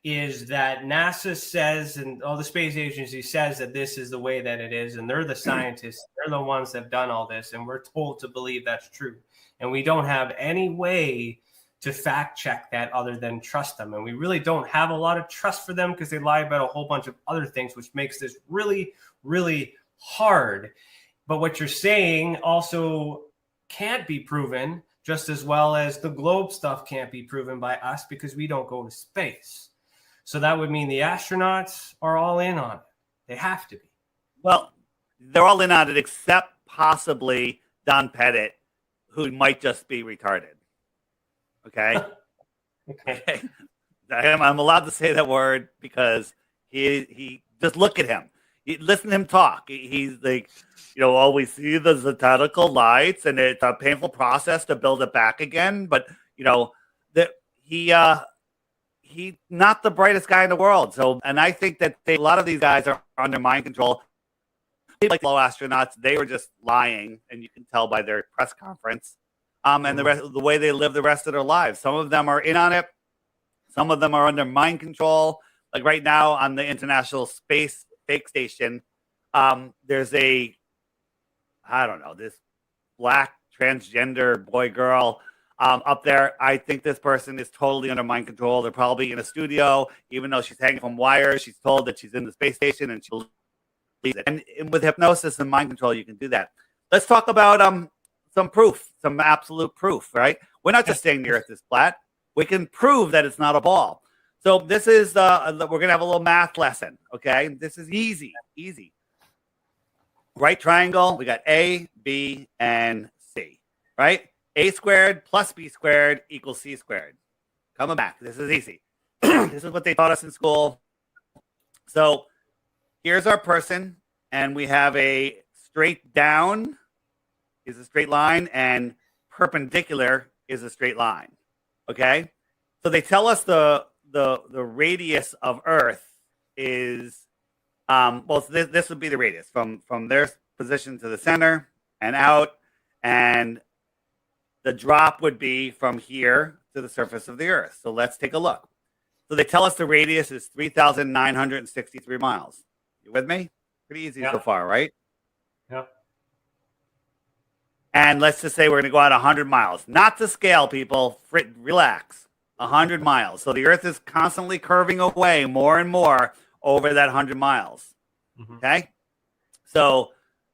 is that NASA says, and all the space agency says, that this is the way that it is, and they're the scientists, they're the ones that have done all this, and we're told to believe that's true. And we don't have any way to fact check that other than trust them. And we really don't have a lot of trust for them because they lie about a whole bunch of other things, which makes this really, really hard. But what you're saying also can't be proven, just as well as the globe stuff can't be proven by us because we don't go to space. So that would mean the astronauts are all in on it. They have to be. Well, they're all in on it except possibly Don Pettit, who might just be retarded. Okay? Okay. I'm allowed to say that word because he just look at him. Listen to him talk. He's like, we see the zodiacal lights, and it's a painful process to build it back again. But he's not the brightest guy in the world. So, and I think that a lot of these guys are under mind control. Like low astronauts, they were just lying, and you can tell by their press conference. And the way they live the rest of their lives. Some of them are in on it. Some of them are under mind control. Like right now on the International Space Fake Station, there's this black transgender boy girl up there. I think this person is totally under mind control. They're probably in a studio, even though she's hanging from wires. She's told that she's in the space station, and she'll leave it. And with hypnosis and mind control, you can do that. Let's talk about some proof, some absolute proof, right? We're not just saying the earth is flat. We can prove that it's not a ball. So this is, we're going to have a little math lesson, okay? This is easy. Right triangle, we got A, B, and C, right? A squared plus B squared equals C squared. Coming back, this is easy. This is what they taught us in school. So here's our person, and we have a straight down is a straight line, and perpendicular is a straight line. Okay, so they tell us the radius of Earth is this would be the radius from their position to the center and out, and the drop would be from here to the surface of the Earth. So let's take a look. So they tell us the radius is 3,963 miles. You with me? Pretty easy so far, right? Yeah. And let's just say we're going to go out 100 miles. Not to scale, people. Relax. 100 miles. So the Earth is constantly curving away more and more over that 100 miles. Mm-hmm. Okay? So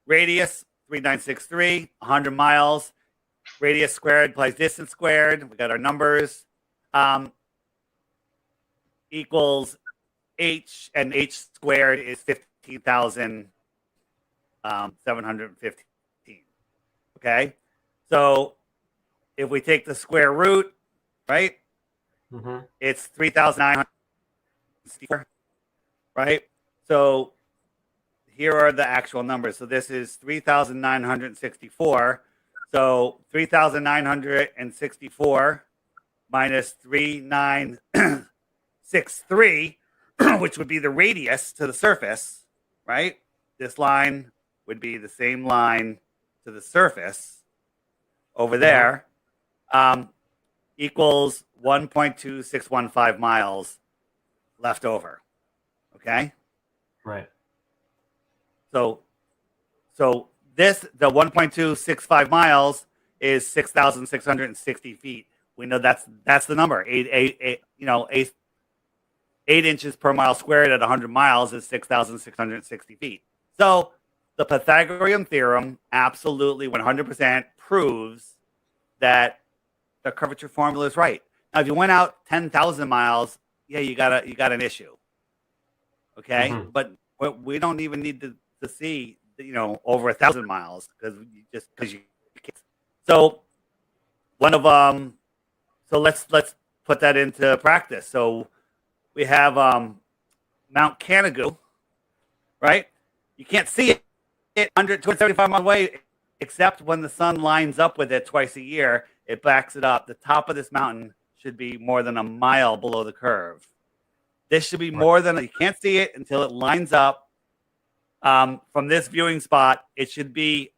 radius 3963, 100 miles. Radius squared plus distance squared. We got our numbers. Equals h, and h squared is 15,715. Okay, so if we take the square root, right, it's 3,964, right? So here are the actual numbers. So this is 3,964. So 3,964 minus 3,963, which would be the radius to the surface, right? This line would be the same line to the surface over there, equals 1.2615 miles left over. Okay? Right. So this, the 1.265 miles is 6,660 feet. We know that's the number. 8 inches per mile squared at 100 miles is 6,660 feet. So the Pythagorean theorem absolutely 100% proves that the curvature formula is right. Now, if you went out 10,000 miles, yeah, you got an issue. Okay, but we don't even need to see over 1,000 miles because you can't. So one of so let's put that into practice. So we have Mount Canigou, right? You can't see it 275 miles away, except when the sun lines up with it twice a year. It backs it up. The top of this mountain should be more than a mile below the curve. This should be more than, you can't see it until it lines up. From this viewing spot, it should be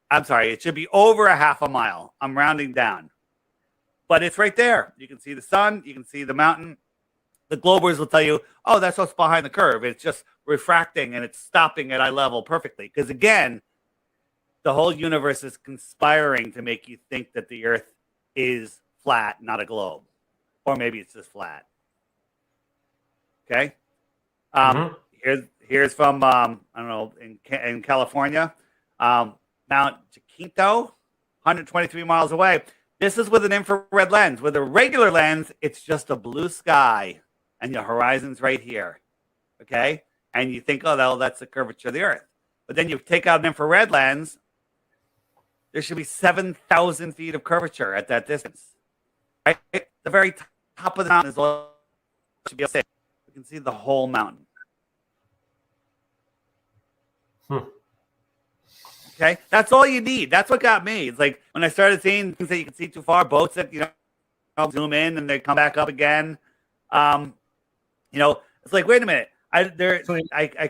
over a half a mile. I'm rounding down. But it's right there. You can see the sun. You can see the mountain. The globers will tell you, oh, that's what's behind the curve. It's just refracting and it's stopping at eye level perfectly. Because again, the whole universe is conspiring to make you think that the Earth is flat, not a globe. Or maybe it's just flat. Okay? Here's from, I don't know, in California, Mount Jacinto, 123 miles away. This is with an infrared lens. With a regular lens, it's just a blue sky, and your horizon's right here, okay? And you think, oh, that's the curvature of the Earth. But then you take out an infrared lens, there should be 7,000 feet of curvature at that distance. Right? The very top of the mountain is all should be safe. You can see the whole mountain. Okay, that's all you need. That's what got me. It's like when I started seeing things that you can see too far, boats that zoom in and they come back up again. It's like, wait a minute, I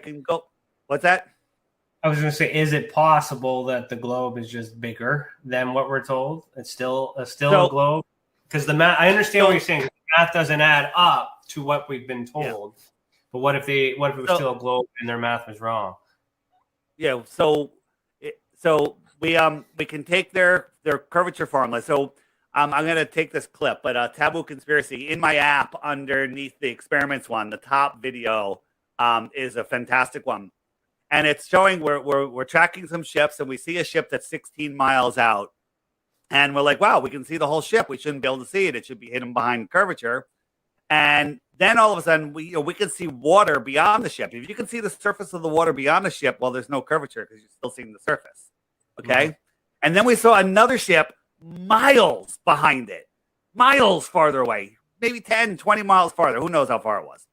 can go. What's that? I was going to say, is it possible that the globe is just bigger than what we're told? It's still a globe, because the math. I understand what you're saying. The math doesn't add up to what we've been told. Yeah. But what if it was still a globe and their math was wrong? Yeah. So we can take their curvature formula. So I'm going to take this clip, but Taboo Conspiracy in my app underneath the experiments one, the top video is a fantastic one, and it's showing we're tracking some ships, and we see a ship that's 16 miles out, and we're like, wow, we can see the whole ship. We shouldn't be able to see it. It should be hidden behind curvature, and then all of a sudden we can see water beyond the ship. If you can see the surface of the water beyond the ship, well, there's no curvature because you're still seeing the surface. Okay. And then we saw another ship miles behind it, miles farther away, maybe 10, 20 miles farther. Who knows how far it was.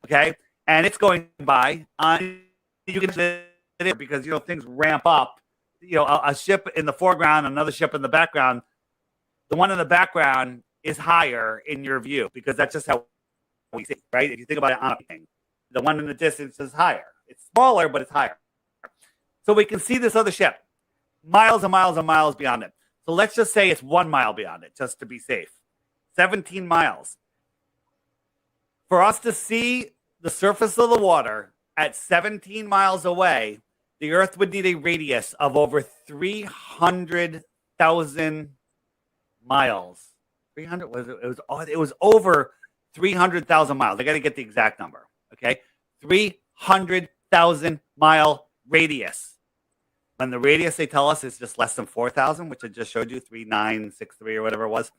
Okay. And it's going by. You can see it because, things ramp up. A ship in the foreground, another ship in the background. The one in the background is higher in your view because that's just how we see, right? If you think about it on a thing, the one in the distance is higher. It's smaller, but it's higher. So we can see this other ship miles and miles and miles beyond it. So let's just say it's 1 mile beyond it, just to be safe. 17 miles. For us to see the surface of the water at 17 miles away, the Earth would need a radius of over 300,000 miles. 300 was it? It was over 300,000 miles. I got to get the exact number. Okay, 300,000 mile radius. when the radius they tell us is just less than 4,000, which I just showed you, 3963 or whatever it was,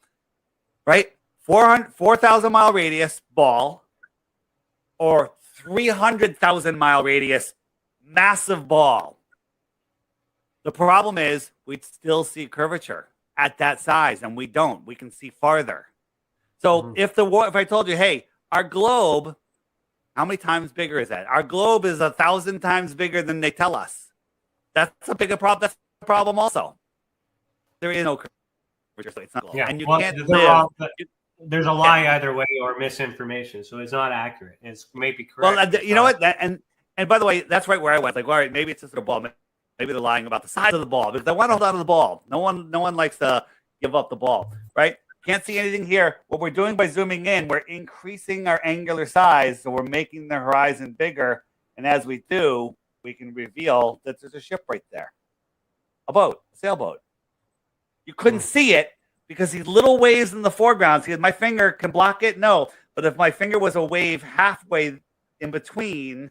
right? 4,000 mile radius ball or 300,000 mile radius massive ball. The problem is we'd still see curvature at that size, and we don't. We can see farther. So if I told you, hey, our globe, how many times bigger is that? Our globe is 1,000 times bigger than they tell us. That's a bigger problem. That's a problem also. There is no curvature, so it's not. Yeah, and you well, can't live. There's a lie either way or misinformation, so it's not accurate. It's maybe correct. Well, you know what? And by the way, that's right where I went. Like, all right, maybe it's just a ball. Maybe they're lying about the size of the ball because they want to hold on to the ball. No one likes to give up the ball, right? Can't see anything here. What we're doing by zooming in, we're increasing our angular size, so we're making the horizon bigger. And as we do, we can reveal that there's a ship right there. A boat, a sailboat. You couldn't see it because these little waves in the foreground, see, my finger can block it? No. But if my finger was a wave halfway in between, it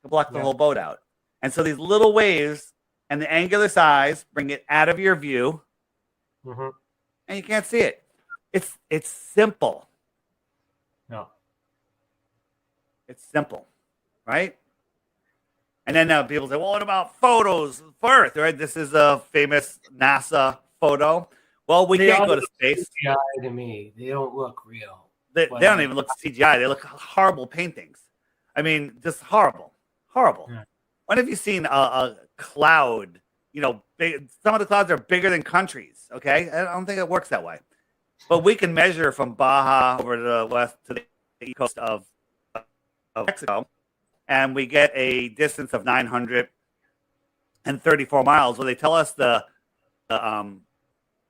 could block the whole boat out. And so these little waves and the angular size bring it out of your view, and you can't see it. It's simple. No. It's simple, right? And then people say, well, what about photos of Earth, right? This is a famous NASA photo. Well, we can't go to space. CGI to me, they don't look real. They don't even look CGI. They look horrible paintings. I mean, just horrible. Horrible. Yeah. When have you seen a cloud? You know, some of the clouds are bigger than countries, okay? I don't think it works that way. But we can measure from Baja over to the west to the east coast of Mexico, and we get a distance of 934 miles. Well, they tell us the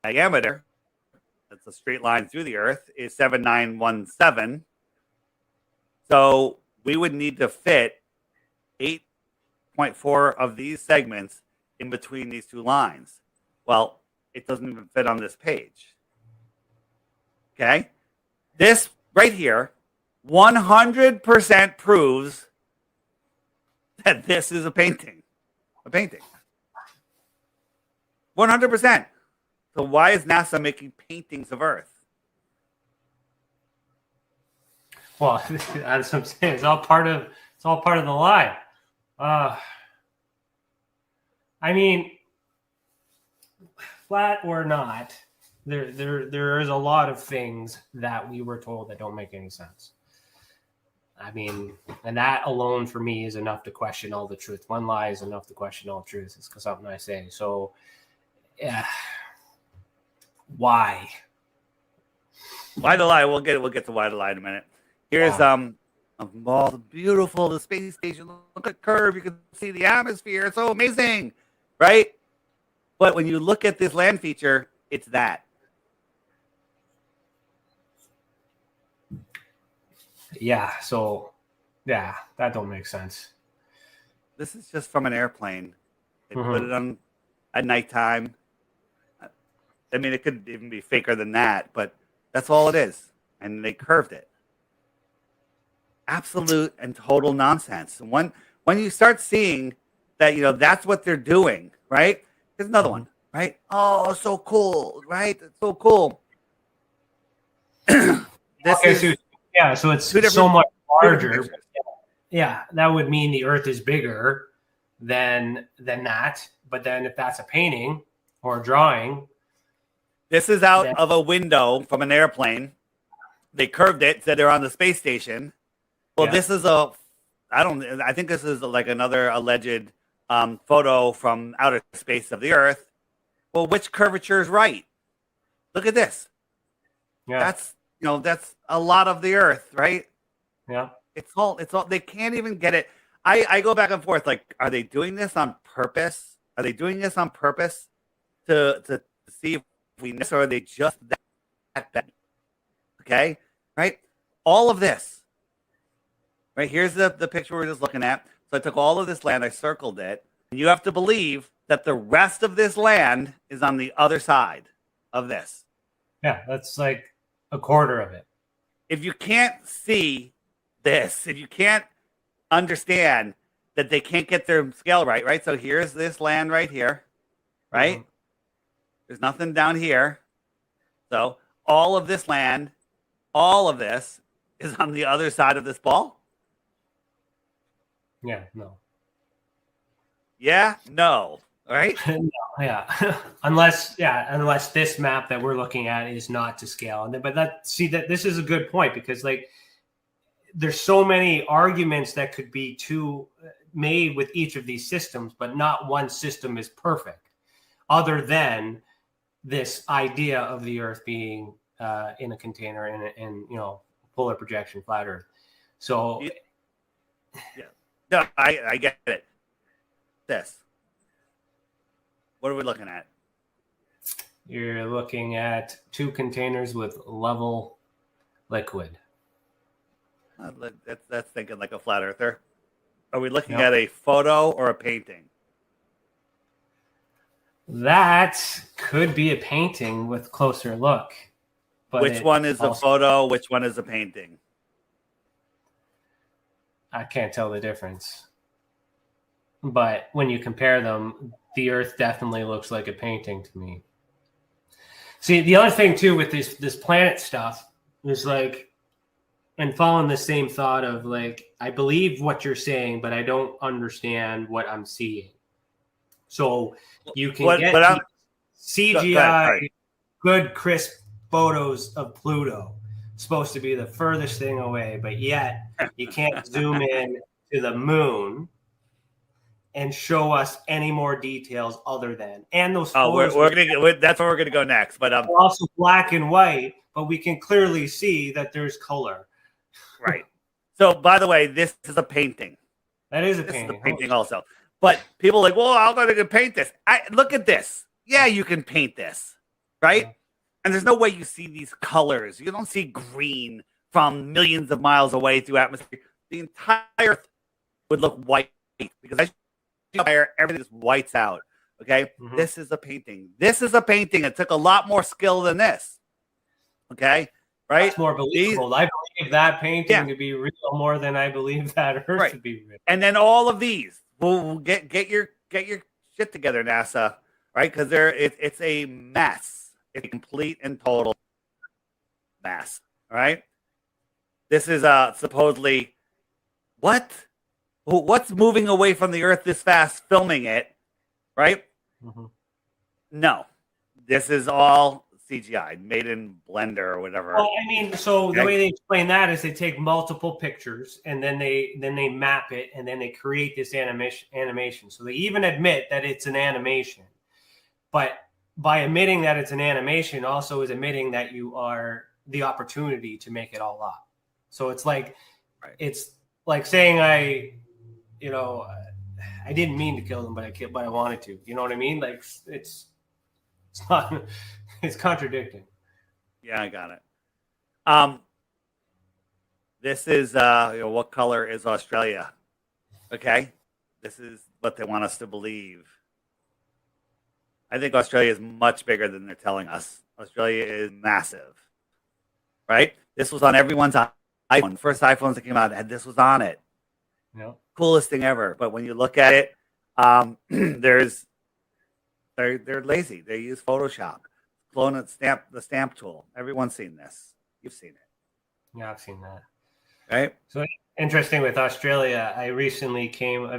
diameter, that's a straight line through the Earth, is 7,917. So we would need to fit 8.4 of these segments in between these two lines. Well, it doesn't even fit on this page. Okay? This right here 100% proves that this is a painting. A painting. 100%. So why is NASA making paintings of Earth? Well, that's what I'm saying. It's all part of the lie. I mean, flat or not, there is a lot of things that we were told that don't make any sense. I mean, and that alone for me is enough to question all the truth. One lie is enough to question all truth. It's something I say. So, yeah. Why? Why the lie? We'll get to why the lie in a minute. Here's all the beautiful the space station. Look at the curve. You can see the atmosphere. It's so amazing, right? But when you look at this land feature, it's that. Yeah. So, yeah, that don't make sense. This is just from an airplane. They put it on at nighttime. I mean, it could even be faker than that, but that's all it is. And they curved it. Absolute and total nonsense. And when you start seeing that, you know, that's what they're doing, right? Here's another one, right? Oh, so cool, right? It's so cool. So it's so much larger. Yeah, that would mean the Earth is bigger than that. But then if that's a painting or a drawing, this is out of a window from an airplane. They curved it, said they're on the space station. Well, this is I think this is like another alleged photo from outer space of the Earth. Well, which curvature is right? Look at this. Yeah. That's a lot of the Earth, right? Yeah. It's all, they can't even get it. I go back and forth. Like, are they doing this on purpose? Are they doing this on purpose to see if we miss, or are they just that bad? Okay. Right. All of this. Right. Here's the picture we're just looking at. So I took all of this land, I circled it, and you have to believe that the rest of this land is on the other side of this. Yeah, that's like a quarter of it. If you can't see this, if you can't understand that they can't get their scale right, right? So here's this land right here, right? Mhm. There's nothing down here. So all of this land, all of this is on the other side of this ball? Yeah, no. Yeah, no, right? No, yeah. unless this map that we're looking at is not to scale. And but that this is a good point, because like there's so many arguments that could be made with each of these systems, but not one system is perfect, other than this idea of the Earth being in a container in polar projection flat Earth. So yeah, no, I get it. This, what are we looking at? you're looking at two containers with level liquid. That's thinking like a flat earther. Are we looking Yep. at a photo or a painting? That could be a painting with closer look. But Which one is a photo? Which one is a painting? I can't tell the difference. But when you compare them, the Earth definitely looks like a painting to me. See, the other thing too with this planet stuff is like, and following the same thought of like, I believe what you're saying, but I don't understand what I'm seeing. So you can get CGI, good crisp photos of Pluto. It's supposed to be the furthest thing away, but yet you can't zoom in to the moon and show us any more details other than. And those photos that's where we're gonna go next. But also black and white, but we can clearly see that there's color. Right. So, by the way, this is a painting. That is a This painting. is a painting also. But people are like, well, how am I going to paint this? Look at this. Yeah, you can paint this, right? Yeah. And there's no way you see these colors. You don't see green from millions of miles away through atmosphere. The entire Earth would look white because everything just whites out. Okay, This is a painting. This is a painting. It took a lot more skill than this. Okay, right? That's more believable. I believe that painting to be real more than I believe that Earth to be real. And then all of these, we'll get your shit together, NASA, right? Because it's a mess. It's a complete and total mess. All right. This is supposedly what's moving away from the Earth this fast, filming it, right? No, this is all CGI, made in Blender or whatever. Well, I mean, so the way they explain that is they take multiple pictures and then they map it and then they create this animation. So they even admit that it's an animation, but by admitting that it's an animation, also is admitting that you are the opportunity to make it all up. So it's like it's like saying I didn't mean to kill them, but I wanted to. You know what I mean? Like it's not. It's contradicting. Yeah, I got it. This is what color is Australia? Okay, this is what they want us to believe. I think Australia is much bigger than they're telling us. Australia is massive, right? This was on everyone's iPhone. First iPhones that came out, and this was on it. Coolest thing ever. But when you look at it, they're lazy. They use Photoshop. Clone the stamp tool. Everyone's seen this. You've seen it. Yeah, I've seen that. Right. So interesting with Australia. I recently came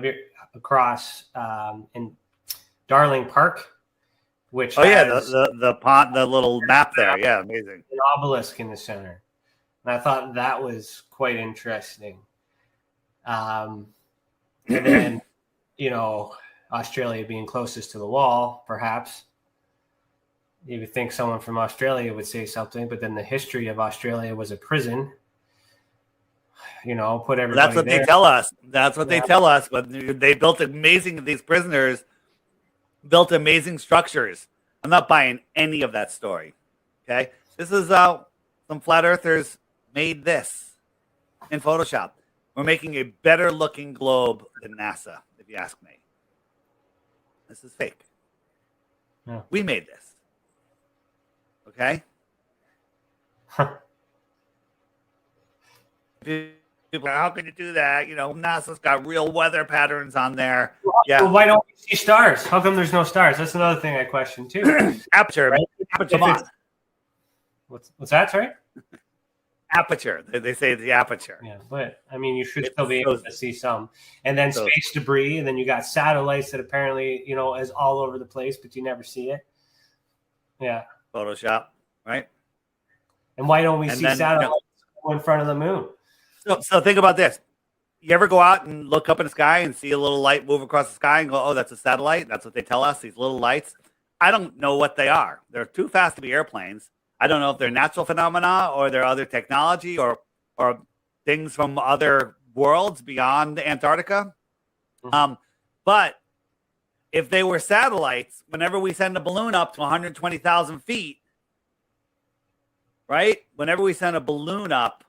across in Darling Park, which has the pond, the little map there. Yeah, amazing. An obelisk in the center, and I thought that was quite interesting. And then Australia being closest to the wall, perhaps. You would think someone from Australia would say something, but then the history of Australia was a prison. Put everybody. That's what they tell us. That's what they tell us. But they built these prisoners built amazing structures. I'm not buying any of that story. Okay, this is some flat earthers made this in Photoshop. We're making a better looking globe than NASA, if you ask me. This is fake. Yeah. We made this. Okay? People are, how can you do that? NASA's got real weather patterns on there. Yeah. Well, why don't we see stars? How come there's no stars? That's another thing I question too. Aperture. Right? Aperture. Come on. What's that? Sorry. Aperture. They say the aperture. Yeah, but I mean, you should still be able to see some. And then space debris, and then you got satellites that apparently, is all over the place, but you never see it. Yeah. Photoshop, right? And why don't we see satellites go in front of the moon? So think about this. You ever go out and look up in the sky and see a little light move across the sky and go, oh, that's a satellite? That's what they tell us, these little lights. I don't know what they are. They're too fast to be airplanes. I don't know if they're natural phenomena or they're other technology or things from other worlds beyond Antarctica. Mm-hmm. But if they were satellites, whenever we send a balloon up to 120,000 feet, right? Whenever we send a balloon up,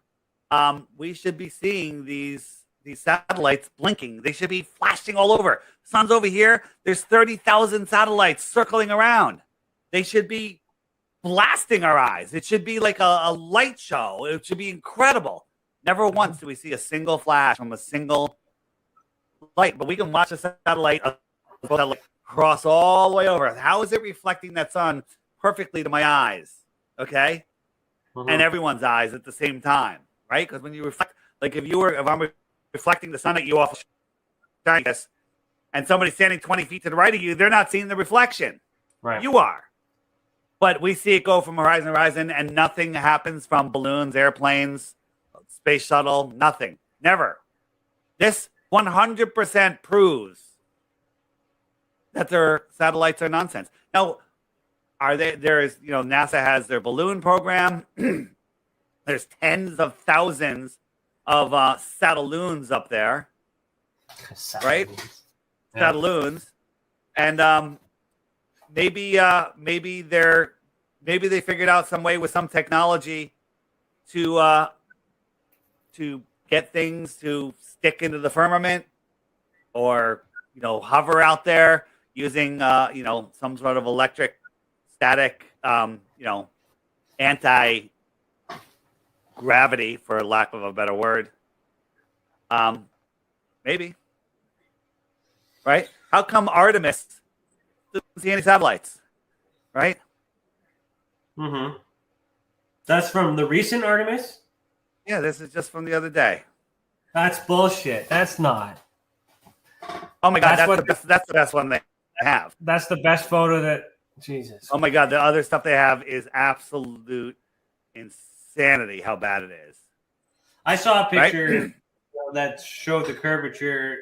we should be seeing these satellites blinking. They should be flashing all over. Sun's over here. There's 30,000 satellites circling around. They should be blasting our eyes. It should be like a light show. It should be incredible. Never once do we see a single flash from a single light, but we can watch a satellite cross all the way over. How is it reflecting that sun perfectly to my eyes? Okay. Mm-hmm. And everyone's eyes at the same time, right? Because when you reflect, like if I'm reflecting the sun at you off and somebody's standing 20 feet to the right of you, they're not seeing the reflection. Right. You are. But we see it go from horizon to horizon, and nothing happens from balloons, airplanes, space shuttle, nothing. Never. This 100% proves that their satellites are nonsense. Now, NASA has their balloon program. There's tens of thousands of satelloons up there, right? Yeah. Satelloons. And maybe they figured out some way with some technology to get things to stick into the firmament or hover out there using some sort of electric static anti gravity, for lack of a better word. Maybe. Right? How come Artemis doesn't see any satellites? Right? Mm-hmm. That's from the recent Artemis? Yeah, this is just from the other day. That's bullshit. That's not. Oh my God, that's the best one they have. That's the best photo that, Jesus. Oh my God, the other stuff they have is absolute insanity how bad it is. I saw a picture that showed the curvature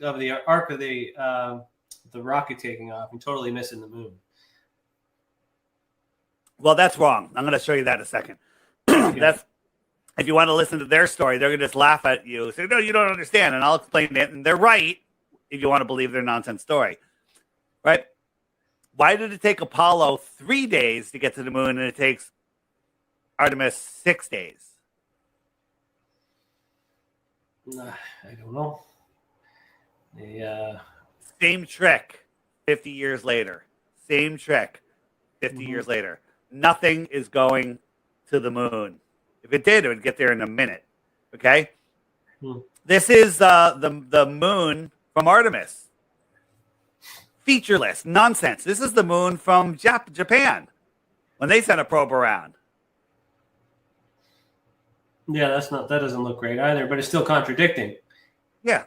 of the arc of the rocket taking off and totally missing the moon. Well, that's wrong. I'm going to show you that in a second. That's if you want to listen to their story, they're going to just laugh at you. Say, no, you don't understand. And I'll explain it. And they're right if you want to believe their nonsense story. Right? Why did it take Apollo 3 days to get to the moon and it takes Artemis 6 days? I don't know. Same trick 50 years later. Same trick 50 years later. Nothing is going to the moon. If it did, it would get there in a minute. Okay? This is the moon from Artemis. Featureless. Nonsense. This is the moon from Japan when they sent a probe around. Yeah, that doesn't look great either, but it's still contradicting. Yeah.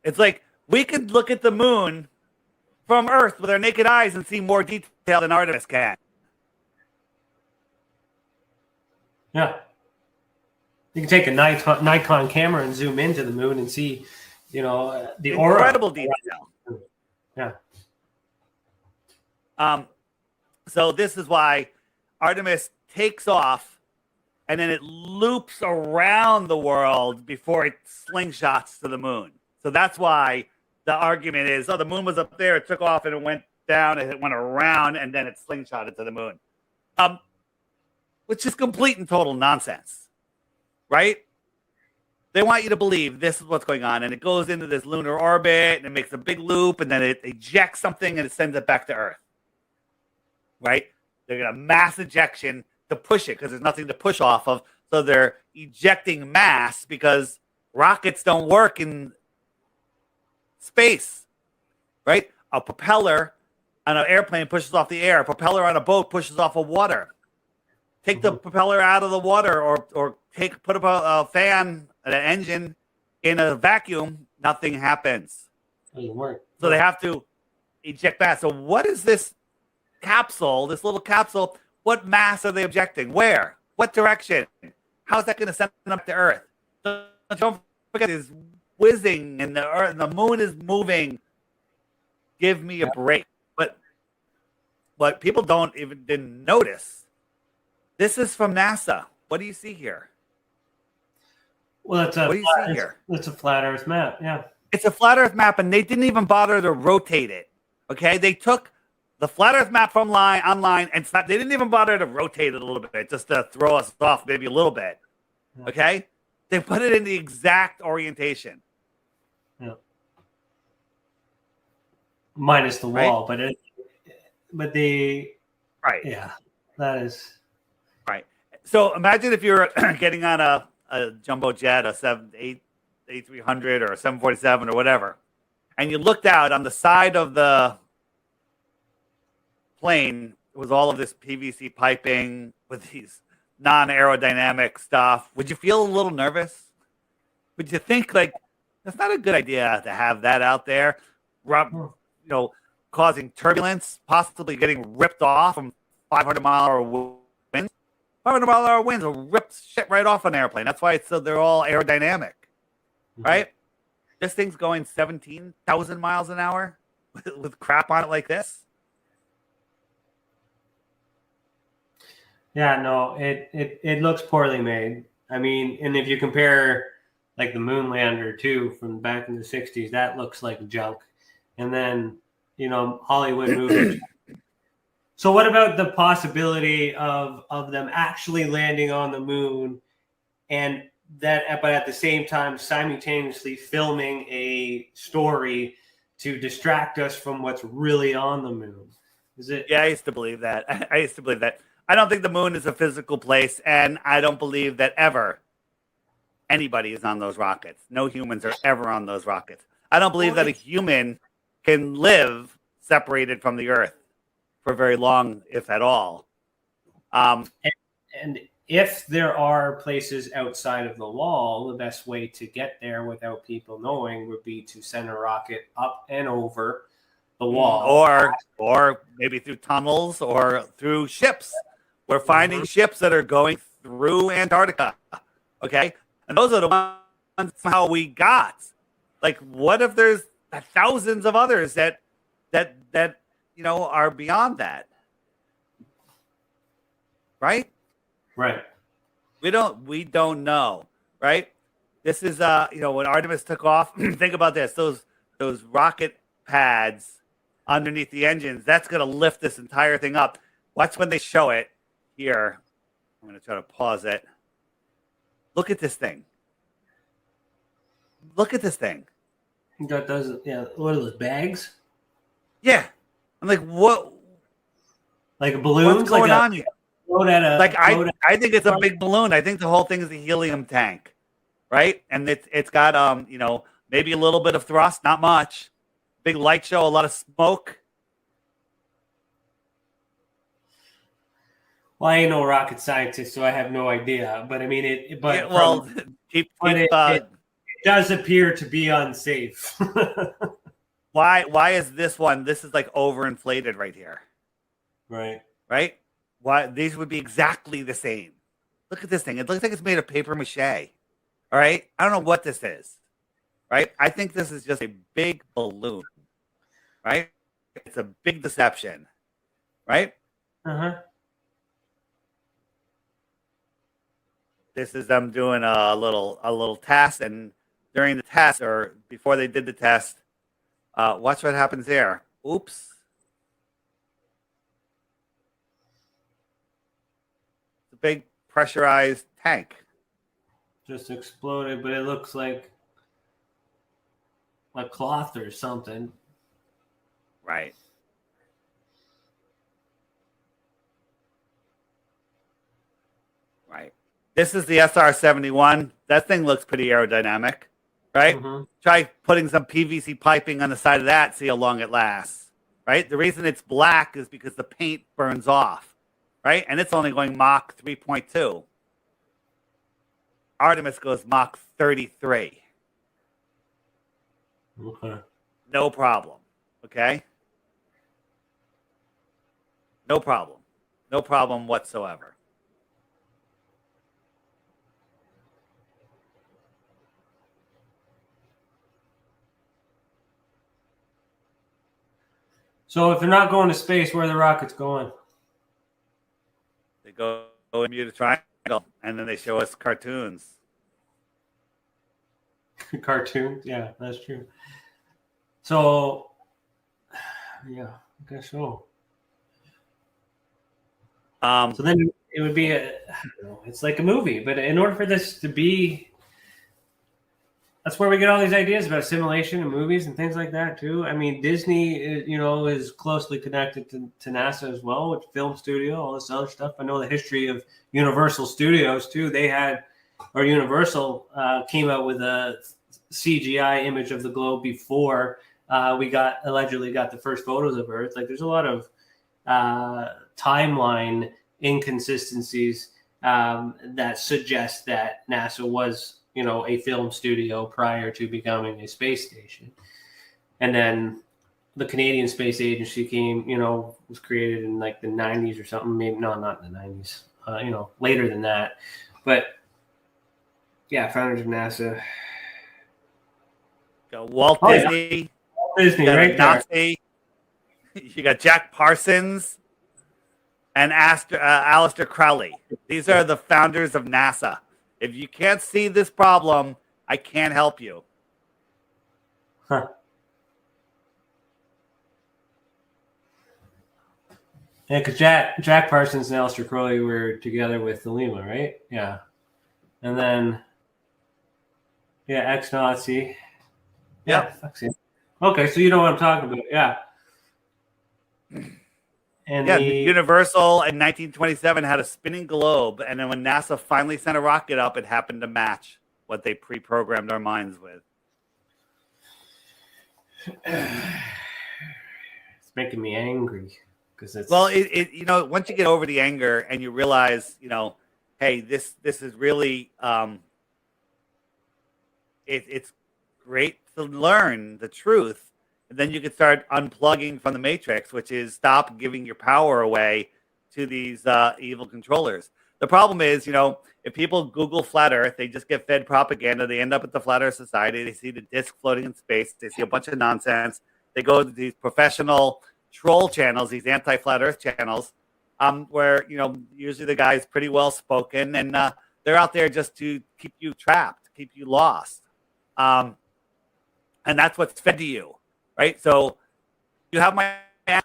It's like we could look at the moon from Earth with our naked eyes and see more detail than Artemis can. Yeah. You can take a Nikon camera and zoom into the moon and see, the aura. Incredible detail. Yeah. So this is why Artemis takes off and then it loops around the world before it slingshots to the moon. So that's why the argument is, the moon was up there, it took off and it went down and it went around and then it slingshotted to the moon. Which is complete and total nonsense, right? They want you to believe this is what's going on, and it goes into this lunar orbit and it makes a big loop and then it ejects something and it sends it back to Earth, right? They're going to mass ejection to push it because there's nothing to push off of. So they're ejecting mass because Rockets don't work in space, right? A propeller on an airplane pushes off the air. A propeller on a boat pushes off of water. Take the propeller out of the water, or put a fan, an engine in a vacuum. Nothing happens. Doesn't work. So they have to eject back. So what is this capsule? This little capsule. What mass are they ejecting? Where? What direction? How is that going to send them up to Earth? So don't forget, it's whizzing, and the Earth, and the moon is moving. Give me a break. But people didn't notice. This is from NASA. What do you see here? Well, what do you see here? It's a flat Earth map. Yeah. It's a flat Earth map, and they didn't even bother to rotate it. Okay, they took the flat Earth map from online, and they didn't even bother to rotate it a little bit, just to throw us off maybe a little bit. Okay, they put it in the exact orientation. Yeah. Minus the wall, right? but they. Right. Yeah, that is. Right. So imagine if you're getting on a jumbo jet, a 8300 or a 747 or whatever, and you looked out on the side of the plane with all of this PVC piping with these non-aerodynamic stuff. Would you feel a little nervous? Would you think like that's not a good idea to have that out there, causing turbulence, possibly getting ripped off from 500-mile-an-hour winds? 500-mile-an-hour winds will rip shit right off an airplane. That's why they're all aerodynamic, right? This thing's going 17,000 miles an hour with crap on it like this. Yeah, no, it looks poorly made. I mean, and if you compare like the moon lander too from back in the 60s, that looks like junk. And then, Hollywood movies. So what about the possibility of them actually landing on the moon but at the same time simultaneously filming a story to distract us from what's really on the moon? Is it? Yeah, I used to believe that. I don't think the moon is a physical place, and I don't believe that ever anybody is on those rockets. No humans are ever on those rockets. I don't believe that a human can live separated from the Earth for very long, if at all. And if there are places outside of the wall, the best way to get there without people knowing would be to send a rocket up and over the wall. Or maybe through tunnels or through ships. We're finding ships that are going through Antarctica. Okay? And those are the ones somehow we got. Like, what if there's thousands of others that are beyond that? Right? Right. We don't know, right? This is when Artemis took off, think about this. Those rocket pads underneath the engines, that's going to lift this entire thing up. Watch when they show it here. I'm going to try to pause it. Look at this thing. That doesn't. Yeah. What are those bags? Yeah. I'm like, what? Like balloons? What's going on here? I think it's a big balloon. I think the whole thing is a helium tank, right? And it's got maybe a little bit of thrust, not much. Big light show, a lot of smoke. Well, I ain't no rocket scientist, so I have no idea. But I mean, it does appear to be unsafe. Why is this one? This is like overinflated right here. Right. Why these would be exactly the same? Look at this thing. It looks like it's made of paper mache. All right. I don't know what this is. Right. I think this is just a big balloon. Right. It's a big deception. Right. This is them doing a little test, and during the test or before they did the test, watch what happens there. Oops. Big pressurized tank just exploded, but it looks like a cloth or something. Right. This is the SR-71. That thing looks pretty aerodynamic, right? Mm-hmm. Try putting some PVC piping on the side of that, see how long it lasts, right? The reason it's black is because the paint burns off, right? And it's only going Mach 3.2. Artemis goes Mach 33. Okay. No problem, okay? No problem. No problem whatsoever. So if they're not going to space, where are the rockets going? They go in Bermuda Triangle, and then they show us cartoons. Cartoons? Yeah, that's true. So, yeah, I guess so. So then it would be it's like a movie, but in order for this to be, that's where we get all these ideas about simulation and movies and things like that too. I mean, Disney, is closely connected to NASA as well, with film studio, all this other stuff. I know the history of Universal Studios too. Universal came out with a CGI image of the globe before we allegedly got the first photos of Earth. Like, there's a lot of timeline inconsistencies that suggest that NASA was, a film studio prior to becoming a space station. And then the Canadian Space Agency was created in like the 90s or something. Maybe not in the 90s, later than that. But yeah, founders of NASA. Got Walt Disney. Yeah. Walt Disney, you got right Nazi. You got Jack Parsons and Aleister Crowley. These are the founders of NASA. If you can't see this problem, I can't help you. Huh. Yeah, because Jack Parsons and Aleister Crowley were together with the Lima, right? Yeah. And then, ex-Nazi. Yeah. Okay, so you know what I'm talking about. Yeah. And Universal in 1927 had a spinning globe, and then when NASA finally sent a rocket up, it happened to match what they pre-programmed our minds with. It's making me angry because it's once you get over the anger and you realize, hey, this is really it's great to learn the truth. And then you can start unplugging from the matrix, which is stop giving your power away to these evil controllers. The problem is, if people Google flat Earth, they just get fed propaganda. They end up at the Flat Earth Society. They see the disc floating in space. They see a bunch of nonsense. They go to these professional troll channels, these anti-flat Earth channels, where, usually the guy's pretty well spoken, and they're out there just to keep you trapped, keep you lost. And that's what's fed to you. Right, so you have my app.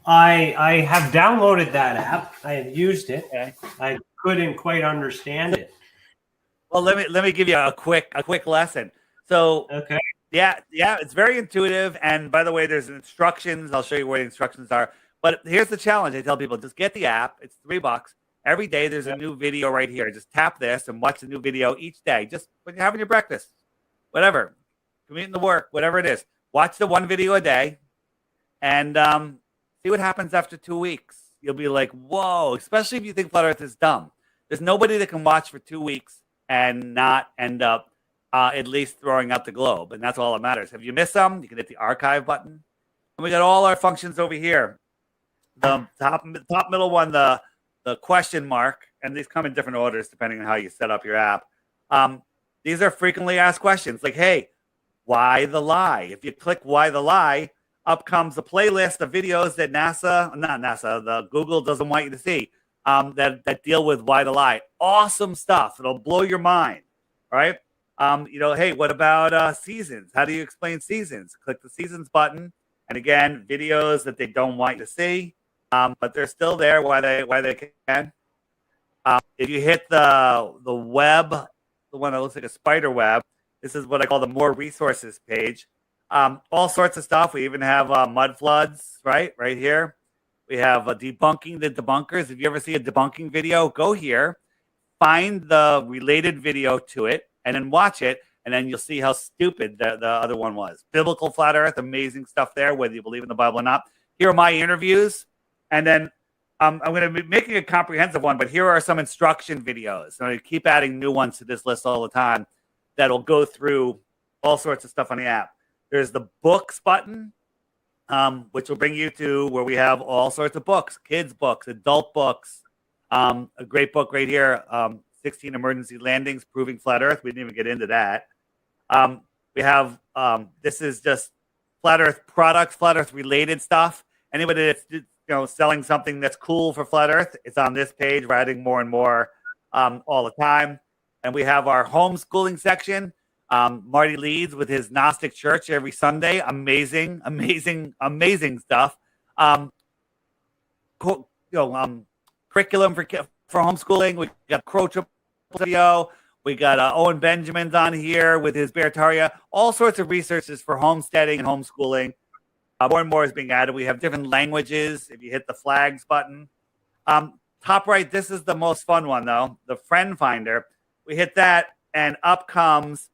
I have downloaded that app. I have used it. I couldn't quite understand it. Well, let me give you a quick lesson. So okay, yeah, it's very intuitive. And by the way, there's instructions. I'll show you where the instructions are. But here's the challenge. I tell people, just get the app. It's $3 every day. There's a new video right here. Just tap this and watch a new video each day. Just when you're having your breakfast, whatever. Commuting to work, whatever it is. Watch the one video a day and see what happens after 2 weeks. You'll be like, whoa, especially if you think Flat Earth is dumb. There's nobody that can watch for 2 weeks and not end up at least throwing out the globe. And that's all that matters. If you miss some, you can hit the archive button. And we got all our functions over here. The top middle one, the question mark, and these come in different orders depending on how you set up your app. These are frequently asked questions like, hey, why the lie? If you click why the lie, up comes a playlist of videos that the Google doesn't want you to see that deal with why the lie. Awesome stuff. It'll blow your mind. All right. Hey, what about seasons? How do you explain seasons? Click the seasons button. And again, videos that they don't want you to see, but they're still there. Why they can. If you hit the web, the one that looks like a spider web, this is what I call the more resources page. All sorts of stuff. We even have mud floods right here. We have debunking the debunkers. If you ever see a debunking video, go here, find the related video to it, and then watch it, and then you'll see how stupid the other one was. Biblical flat earth, amazing stuff there, whether you believe in the Bible or not. Here are my interviews, and then I'm going to be making a comprehensive one, but here are some instruction videos. So I keep adding new ones to this list all the time that'll go through all sorts of stuff on the app. There's the books button, which will bring you to where we have all sorts of books, kids' books, adult books. A great book right here, 16 Emergency Landings Proving Flat Earth. We didn't even get into that. We have, this is just Flat Earth products, Flat Earth related stuff. Anybody that's selling something that's cool for Flat Earth, it's on this page. We're adding more and more all the time. And we have our homeschooling section. Marty leads with his Gnostic church every Sunday. Amazing, amazing, amazing stuff. Curriculum for homeschooling. We got Crow Triple video. We got Owen Benjamin's on here with his Beartaria. All sorts of resources for homesteading and homeschooling. More and more is being added. We have different languages. If you hit the flags button, top right, this is the most fun one though. The friend finder. We hit that, and up comes.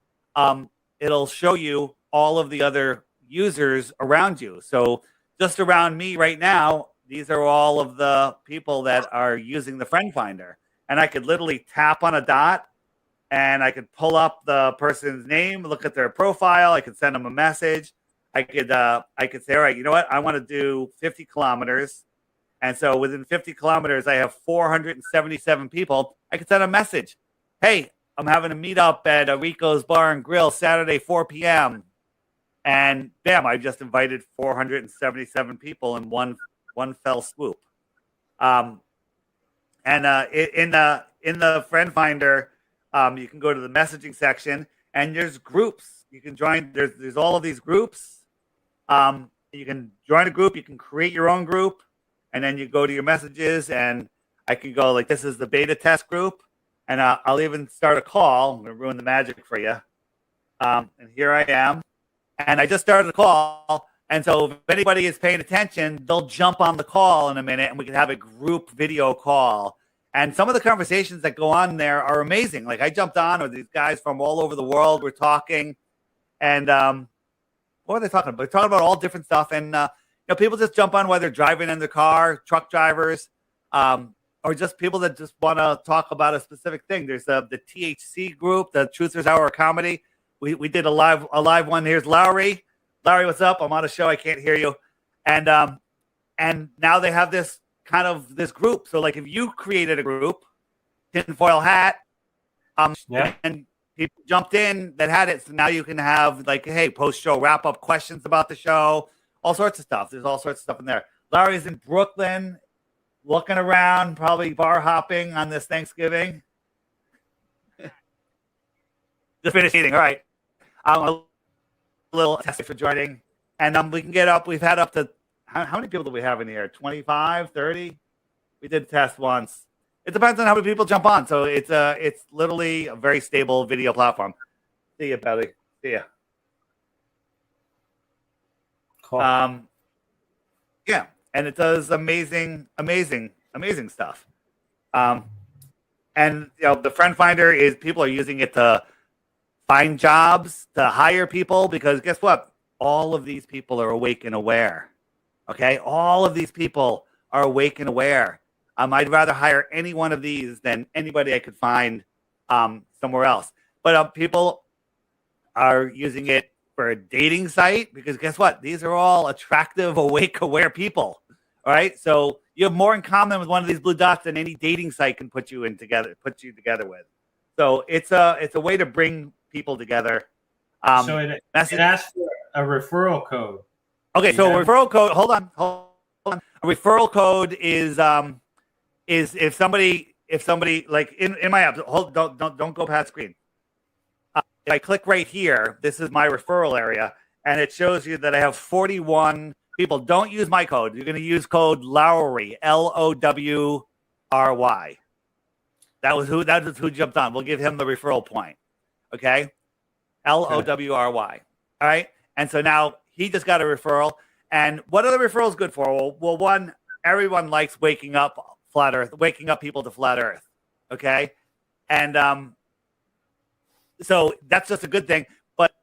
It'll show you all of the other users around you. So just around me right now, these are all of the people that are using the friend finder. And I could literally tap on a dot and I could pull up the person's name, look at their profile. I could send them a message. I could say, all right, you know what? I want to do 50 kilometers. And so within 50 kilometers, I have 477 people. I could send a message. Hey, I'm having a meetup at Rico's Bar and Grill Saturday, 4 p.m. And bam, I just invited 477 people in one fell swoop. In the friend finder, you can go to the messaging section, and there's groups. You can join. There's all of these groups. You can join a group. You can create your own group, and then you go to your messages. And I can go like, this is the beta test group. And I'll even start a call. I'm going to ruin the magic for you. And here I am. And I just started the call. And so if anybody is paying attention, they'll jump on the call in a minute, and we can have a group video call. And some of the conversations that go on there are amazing. Like I jumped on with these guys from all over the world. We're talking. And what are they talking about? They're talking about all different stuff. And people just jump on while they're driving in their car, truck drivers. Or just people that just want to talk about a specific thing. There's the THC group, the Truthers Hour of Comedy. We did a live one. Here's Lowry. Lowry, what's up? I'm on a show. I can't hear you. And now they have this this group. So like if you created a group, TinFoil hat, and people jumped in that had it. So now you can have like, hey, post-show wrap-up questions about the show, all sorts of stuff. There's all sorts of stuff in there. Lowry's in Brooklyn. Looking around, probably bar hopping on this Thanksgiving. Just finished eating. All right. A little test for joining. And we can get up. We've had up to, how many people do we have in here? 25, 30? We did test once. It depends on how many people jump on. So it's literally a very stable video platform. See you, Belly. See ya. Cool. Yeah. And it does amazing stuff. And the friend finder is people are using it to find jobs, to hire people, because guess what? All of these people are awake and aware. Okay, all of these people are awake and aware. I'd rather hire any one of these than anybody I could find somewhere else. But people are using it for a dating site because guess what? These are all attractive, awake, aware people. All right, so you have more in common with one of these blue dots than any dating site can put you together with. So it's a way to bring people together. So it asks for a referral code. Okay, so referral code. Hold on. A referral code is if somebody like in my app. Don't go past screen. If I click right here, this is my referral area, and it shows you that I have 41 people. Don't use my code. You're going to use code Lowry, Lowry. That was who jumped on. We'll give him the referral point. Okay, Lowry. All right, and so now he just got a referral. And what are the referrals good for? Well, one, everyone likes waking up flat Earth, waking up people to flat Earth. Okay, and so that's just a good thing. But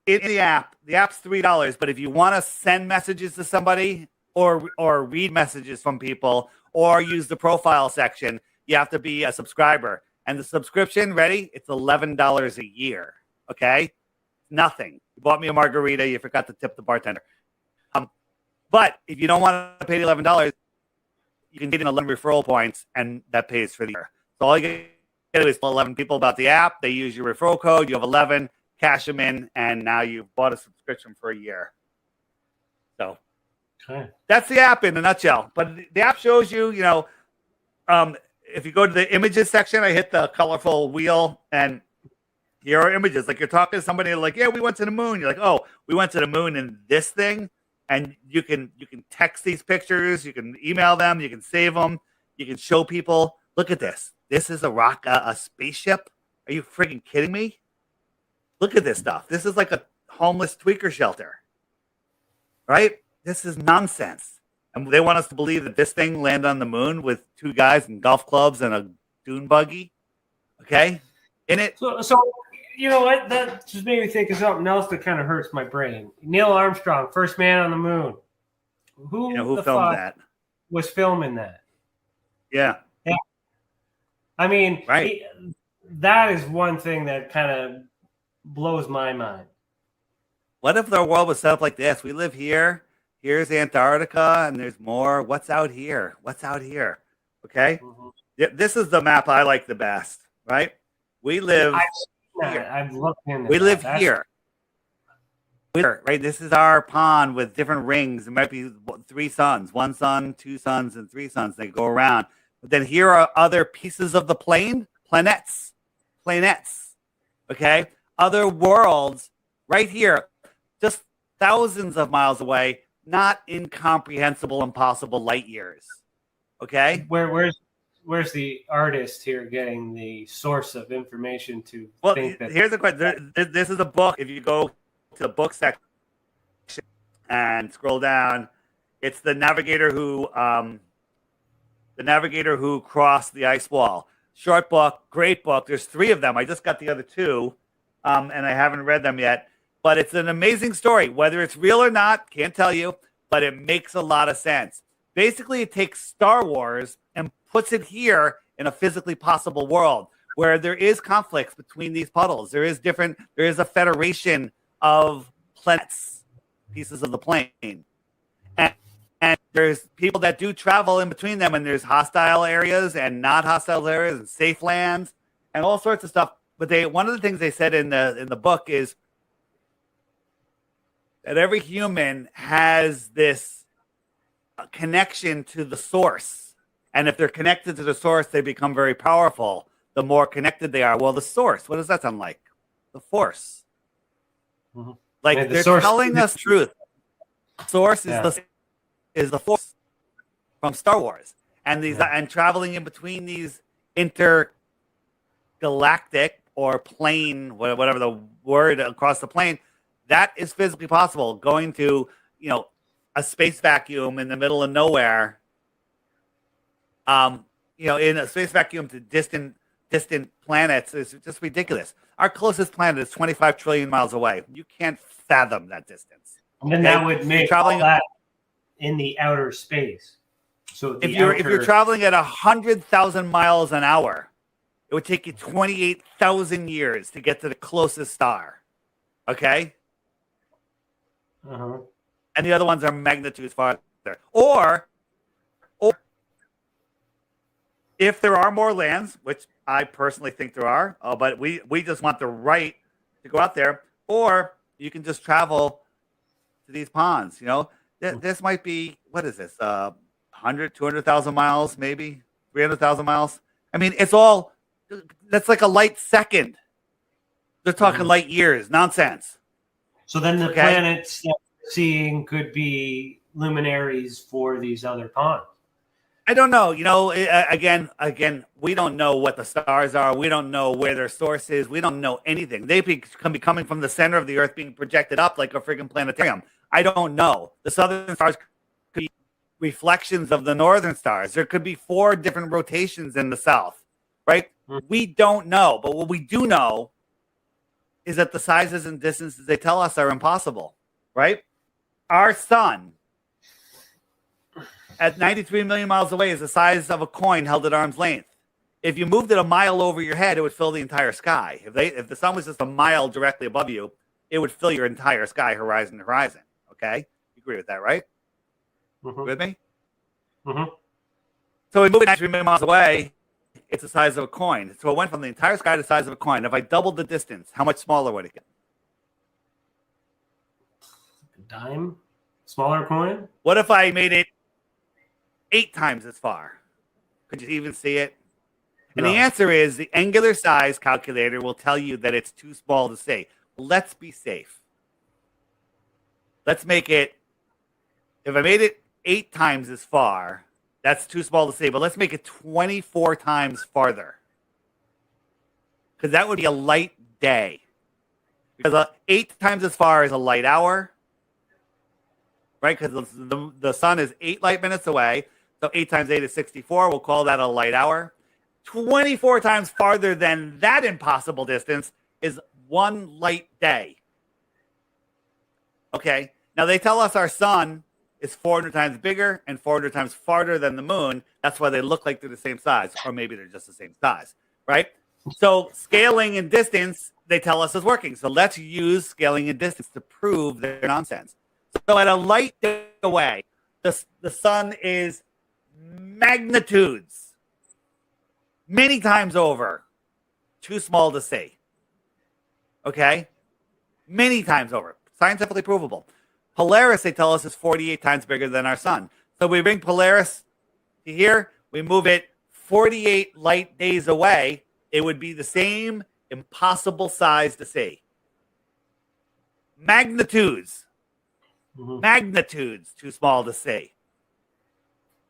in the app's $3. But if you want to send messages to somebody or read messages from people or use the profile section, you have to be a subscriber. And the subscription, ready? It's $11 a year. Okay, nothing. You bought me a margarita. You forgot to tip the bartender. But if you don't want to pay the $11, you can get in 11 referral points, and that pays for the year. So all you get to do is tell 11 people about the app. They use your referral code. You have 11, cash them in, and now you've bought a subscription for a year. So that's the app in a nutshell. But the app shows you, if you go to the images section, I hit the colorful wheel, and here are images. Like you're talking to somebody like, yeah, we went to the moon. You're like, oh, we went to the moon in this thing. And you can text these pictures, you can email them, you can save them, you can show people. Look at this. This is a spaceship. Are you freaking kidding me? Look at this stuff. This is like a homeless tweaker shelter, right? This is nonsense. And they want us to believe that this thing landed on the moon with two guys in golf clubs and a dune buggy. Okay, in it. So you know what? That just made me think of something else that kind of hurts my brain. Neil Armstrong, first man on the moon. Who filmed that? Was filming that? Yeah. I mean, right. That is one thing that kind of blows my mind. What if the world was set up like this? We live here. Here's Antarctica, and there's more. What's out here? What's out here? Okay. Mm-hmm. This is the map I like the best, right? We live. I've looked in. We live here. Right. This is our pond with different rings. There might be 3 suns, 1 sun, 2 suns, and 3 suns. They go around. But then here are other pieces of the planets. Okay. Other worlds right here, just thousands of miles away, not incomprehensible, impossible light years. Okay. Where's the artist here getting the source of information to think that? Here's the question. This is a book. If you go to the book section and scroll down, it's the navigator who crossed the ice wall. Short book, great book. There's 3 of them. I just got the other 2, and I haven't read them yet. But it's an amazing story. Whether it's real or not, can't tell you, but it makes a lot of sense. Basically, it takes Star Wars and puts it here in a physically possible world where there is conflicts between these puddles. There is a federation of planets, pieces of the plane. And there's people that do travel in between them, and there's hostile areas and not hostile areas and safe lands and all sorts of stuff. But one of the things they said in the book is that every human has this connection to the source. And if they're connected to the source, they become very powerful. The more connected they are. Well, the source, what does that sound like? The force. Mm-hmm. Like they're telling us truth. Source is the force from Star Wars. And and traveling in between these intergalactic or plane, whatever the word, across the plane, that is physically possible. Going to, a space vacuum in the middle of nowhere. In a space vacuum to distant planets is just ridiculous. Our closest planet is 25 trillion miles away. You can't fathom that distance. And then that would make traveling all that in the outer space. So if you're traveling at 100,000 miles an hour, it would take you 28,000 years to get to the closest star. Okay. And the other ones are magnitudes farther. Or if there are more lands, which I personally think there are, but we just want the right to go out there, or you can just travel to these ponds. This might be, what is this, 100, 200,000 miles, maybe 300,000 miles. I mean, that's like a light second. They're talking light years, nonsense. So then the planets that we're seeing could be luminaries for these other ponds. I don't know. Again, we don't know what the stars are. We don't know where their source is. We don't know anything. They can be coming from the center of the Earth, being projected up like a freaking planetarium. I don't know. The southern stars could be reflections of the northern stars. There could be 4 different rotations in the south, right? We don't know. But what we do know is that the sizes and distances they tell us are impossible, right? Our sun at 93 million miles away is the size of a coin held at arm's length. If you moved it a mile over your head, it would fill the entire sky. If the sun was just a mile directly above you, it would fill your entire sky, horizon to horizon. Okay? You agree with that, right? With me? So we move it 93 million miles away, it's the size of a coin. So it went from the entire sky to the size of a coin. If I doubled the distance, how much smaller would it get? A dime? Smaller coin? What if I made it 8 times as far? Could you even see it? And the answer is the angular size calculator will tell you that it's too small to see. Let's be safe. Let's make it, if I made it 8 times as far, that's too small to see, but let's make it 24 times farther. Because that would be a light day. Because 8 times as far is a light hour, right? Because the sun is 8 light minutes away. So 8 times 8 is 64. We'll call that a light hour. 24 times farther than that impossible distance is 1 light day. Okay. Now they tell us our sun is 400 times bigger and 400 times farther than the moon. That's why they look like they're the same size, or maybe they're just the same size, right? So scaling and distance, they tell us is working. So let's use scaling and distance to prove their nonsense. So at a light day away, the sun is magnitudes, many times over, too small to see. Okay? Many times over. Scientifically provable. Polaris, they tell us, is 48 times bigger than our sun. So we bring Polaris to here, we move it 48 light days away, it would be the same impossible size to see. Magnitudes. Magnitudes too small to see.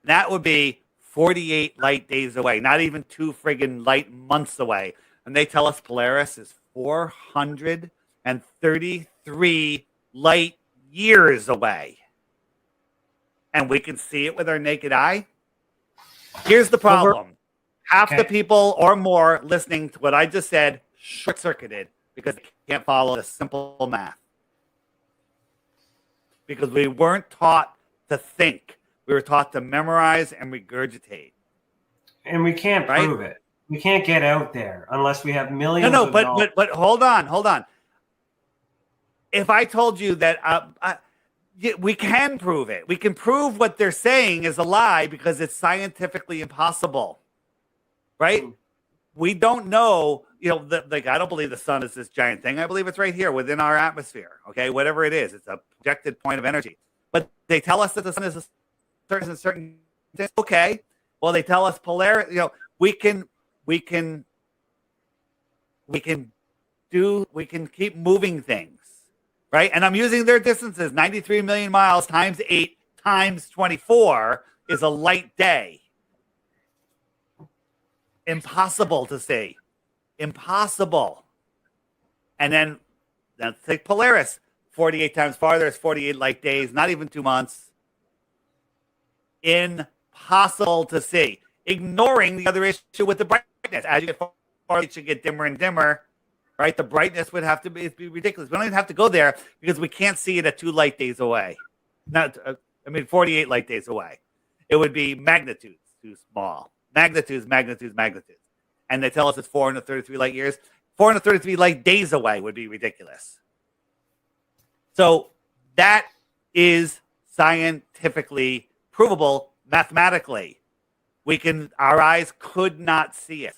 That would be 48 light days away, not even 2 friggin' light months away. And they tell us Polaris is 433 light years away. And we can see it with our naked eye. Here's the problem. Half the people or more listening to what I just said short-circuited because they can't follow the simple math. Because we weren't taught to think. We were taught to memorize and regurgitate. And we can't prove it. We can't get out there unless we have millions of dollars. But hold on. If I told you that we can prove it. We can prove what they're saying is a lie because it's scientifically impossible. Right? We don't know, I don't believe the sun is this giant thing. I believe it's right here within our atmosphere. Okay, whatever it is, it's a projected point of energy. But they tell us that the sun is a certain thing. Okay, well, they tell us polarity. We can keep moving things, right? And I'm using their distances. 93 million miles times 8 times 24 is a light day. Impossible to see. Impossible. And then let's take Polaris. 48 times farther is 48 light days, not even 2 months. Impossible to see. Ignoring the other issue with the brightness. As you get farther, it should get dimmer and dimmer, right? The brightness would have to be ridiculous. We don't even have to go there because we can't see it at 2 light days away. 48 light days away. It would be magnitudes too small. Magnitudes. And they tell us it's 433 light years. 433 light days away would be ridiculous. So that is scientifically provable mathematically. Our eyes could not see it.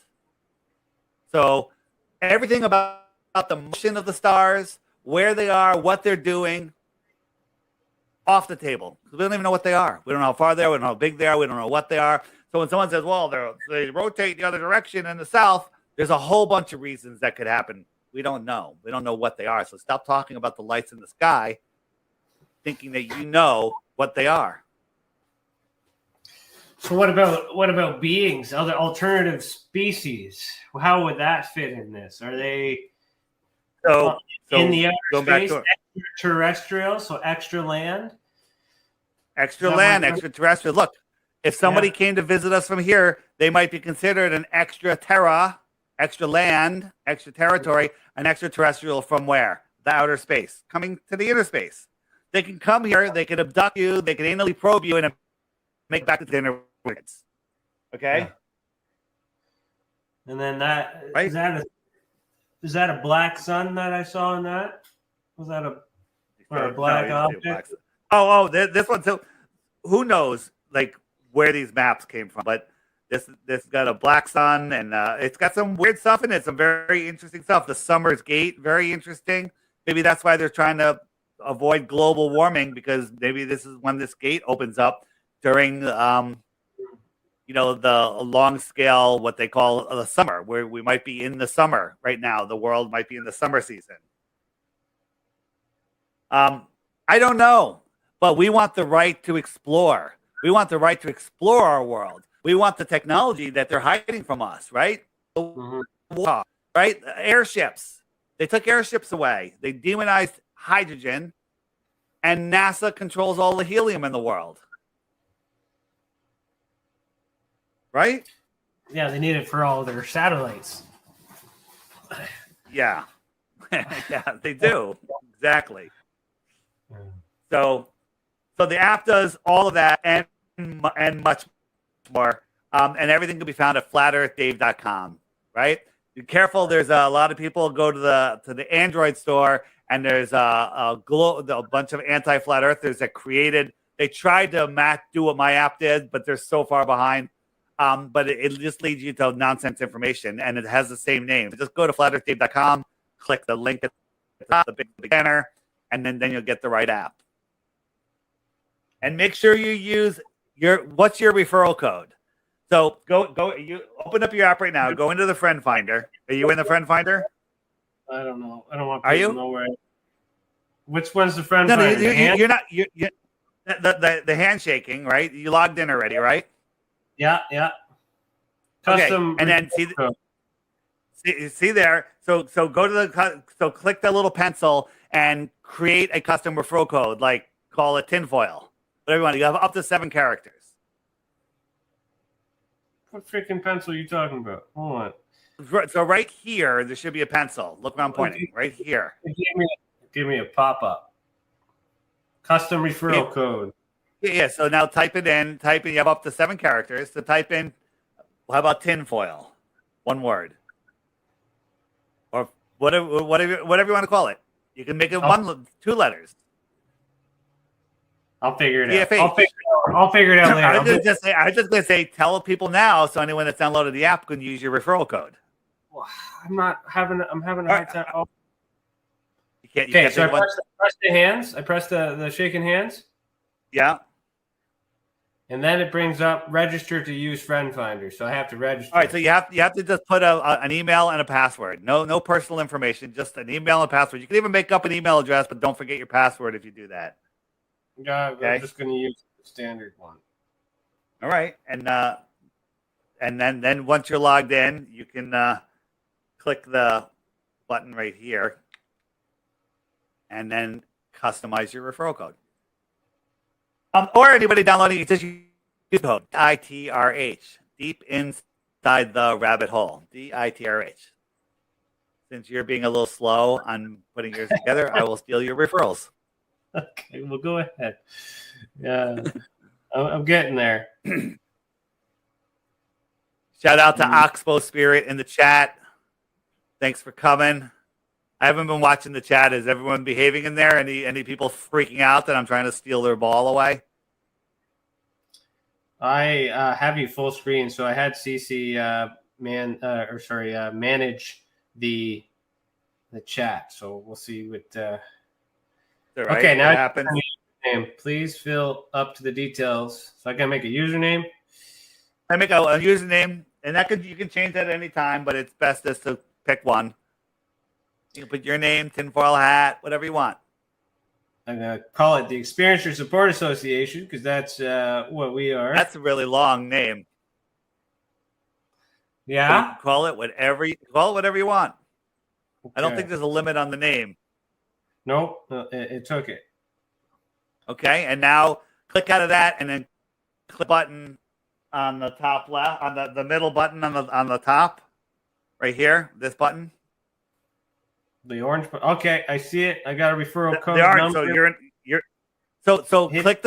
So everything about the motion of the stars, where they are, what they're doing, off the table. We don't even know what they are. We don't know how far they are. We don't know how big they are. We don't know what they are. So when someone says, well, they rotate the other direction in the south, there's a whole bunch of reasons that could happen. We don't know. We don't know what they are. So stop talking about the lights in the sky, thinking that you know what they are. So what about beings, other alternative species? How would that fit in this? Are they in the outer space, extraterrestrial, so extra land? Extra land, extraterrestrial. Look, if somebody came to visit us from here, they might be considered an extra terra, extra land, extra territory, an extraterrestrial from where? The outer space, coming to the inner space. They can come here, they can abduct you, they can anally probe you, and make back to the inner worlds. Okay? Yeah. And then that, right? is that a black sun that I saw in that? Was that a black object? This one. So who knows, like, where these maps came from? But this got a black sun, and it's got some weird stuff in it. Some very interesting stuff. The Summer's Gate, very interesting. Maybe that's why they're trying to avoid global warming, because maybe this is when this gate opens up during the long scale, what they call the summer, where we might be in the summer right now. The world might be in the summer season. I don't know, but we want the right to explore. We want the right to explore our world. We want the technology that they're hiding from us, right? Mm-hmm. Right? Airships. They took airships away. They demonized hydrogen, and NASA controls all the helium in the world. Right? Yeah, they need it for all their satellites. Yeah. Yeah, they do. Exactly. So the app does all of that and much more. And everything can be found at flatearthdave.com, right? Be careful. There's a lot of people go to the Android store, and there's a bunch of anti-flat earthers that they tried to do what my app did, but they're so far behind. But it just leads you to nonsense information, and it has the same name. Just go to flatearthdave.com, click the link at the top, the big banner, and then you'll get the right app. And make sure you use what's your referral code? So you open up your app right now. Go into the friend finder. Are you in the friend finder? I don't know. I don't want people to know where. Which one's the friend finder? You're not. The handshaking, right? You logged in already, right? Yeah. Custom. Okay. And then see there. So go to click the little pencil and create a custom referral code. Like, call it TinFoil. Whatever you want. You have up to 7 characters. What freaking pencil are you talking about? Hold on. So right here, there should be a pencil. Look where I'm pointing. Right here. Give me a pop-up. Custom referral code. Yeah. So now type it in. You have up to 7 characters. So type in. How about TinFoil? One word. Or whatever you want to call it. You can make it 2 letters. I'll figure it out. I'll figure it out later. I was just going to say, tell people now, so anyone that's downloaded the app can use your referral code. Well, I'm having a hard time. Oh. You can't so I press the hands. I press the shaking hands. Yeah. And then it brings up register to use friend finder. So I have to register. All right. So you have to just put an email and a password. No personal information, just an email and password. You can even make up an email address, but don't forget your password if you do that. Yeah, okay. I'm just going to use the standard one. All right, and then once you're logged in, you can click the button right here, and then customize your referral code. Or anybody downloading it, just use code DITRH, deep inside the rabbit hole, DITRH. Since you're being a little slow on putting yours together, I will steal your referrals. Okay, well, go ahead. Yeah, I'm getting there. Shout out to Oxbow Spirit in the chat. Thanks for coming. I haven't been watching the chat. Is everyone behaving in there? Any people freaking out that I'm trying to steal their ball away? I have you full screen, so I had Cece manage the chat. So we'll see what. Right. Okay, now what happens. Please fill up to the details. So I can make a username. I make a username, and you can change that at any time, but it's best just to pick one. You can put your name, tinfoil hat, whatever you want. I'm gonna call it the Experiencer Support Association because that's what we are. That's a really long name. Yeah. Call it whatever you want. Okay. I don't think there's a limit on the name. Nope, it took it. Okay, and now click out of that, and then click button on the top left, on the middle button on the top, right here. This button. The orange. Okay, I see it. I got a referral code. They are. Number. So Hit. click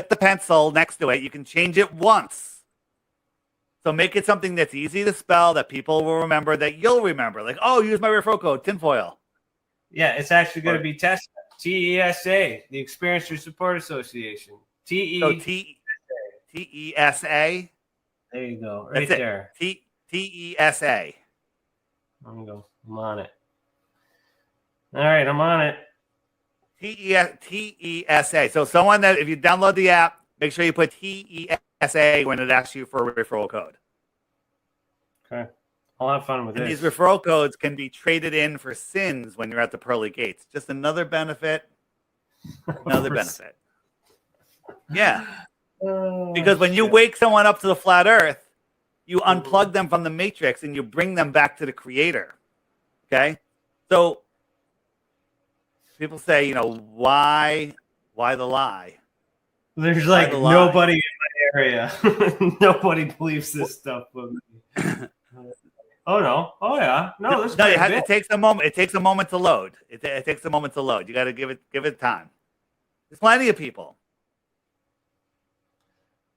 the pencil next to it. You can change it once. So make it something that's easy to spell, that people will remember, that you'll remember. Like, oh, use my referral code, TinFoil. Yeah, it's actually going to be TESA, TESA, the Experience Your Support Association. TESA. There you go, right That's there. TESA. Let me go. I'm on it. All right, I'm on it. TESA. So someone that, if you download the app, make sure you put TESA when it asks you for a referral code. Okay. I'll have fun with And this. these referral codes can be traded in for sins when you're at the pearly gates. Just another benefit. Another benefit. Yeah. Because when you wake someone up to the flat earth, you unplug them from the matrix and you bring them back to the creator. Okay? So people say, why the lie? There's like nobody in my area. Nobody believes this stuff. Oh no! Oh yeah! No, it takes a moment. It takes a moment to load. It takes a moment to load. You got to give it time. There's plenty of people.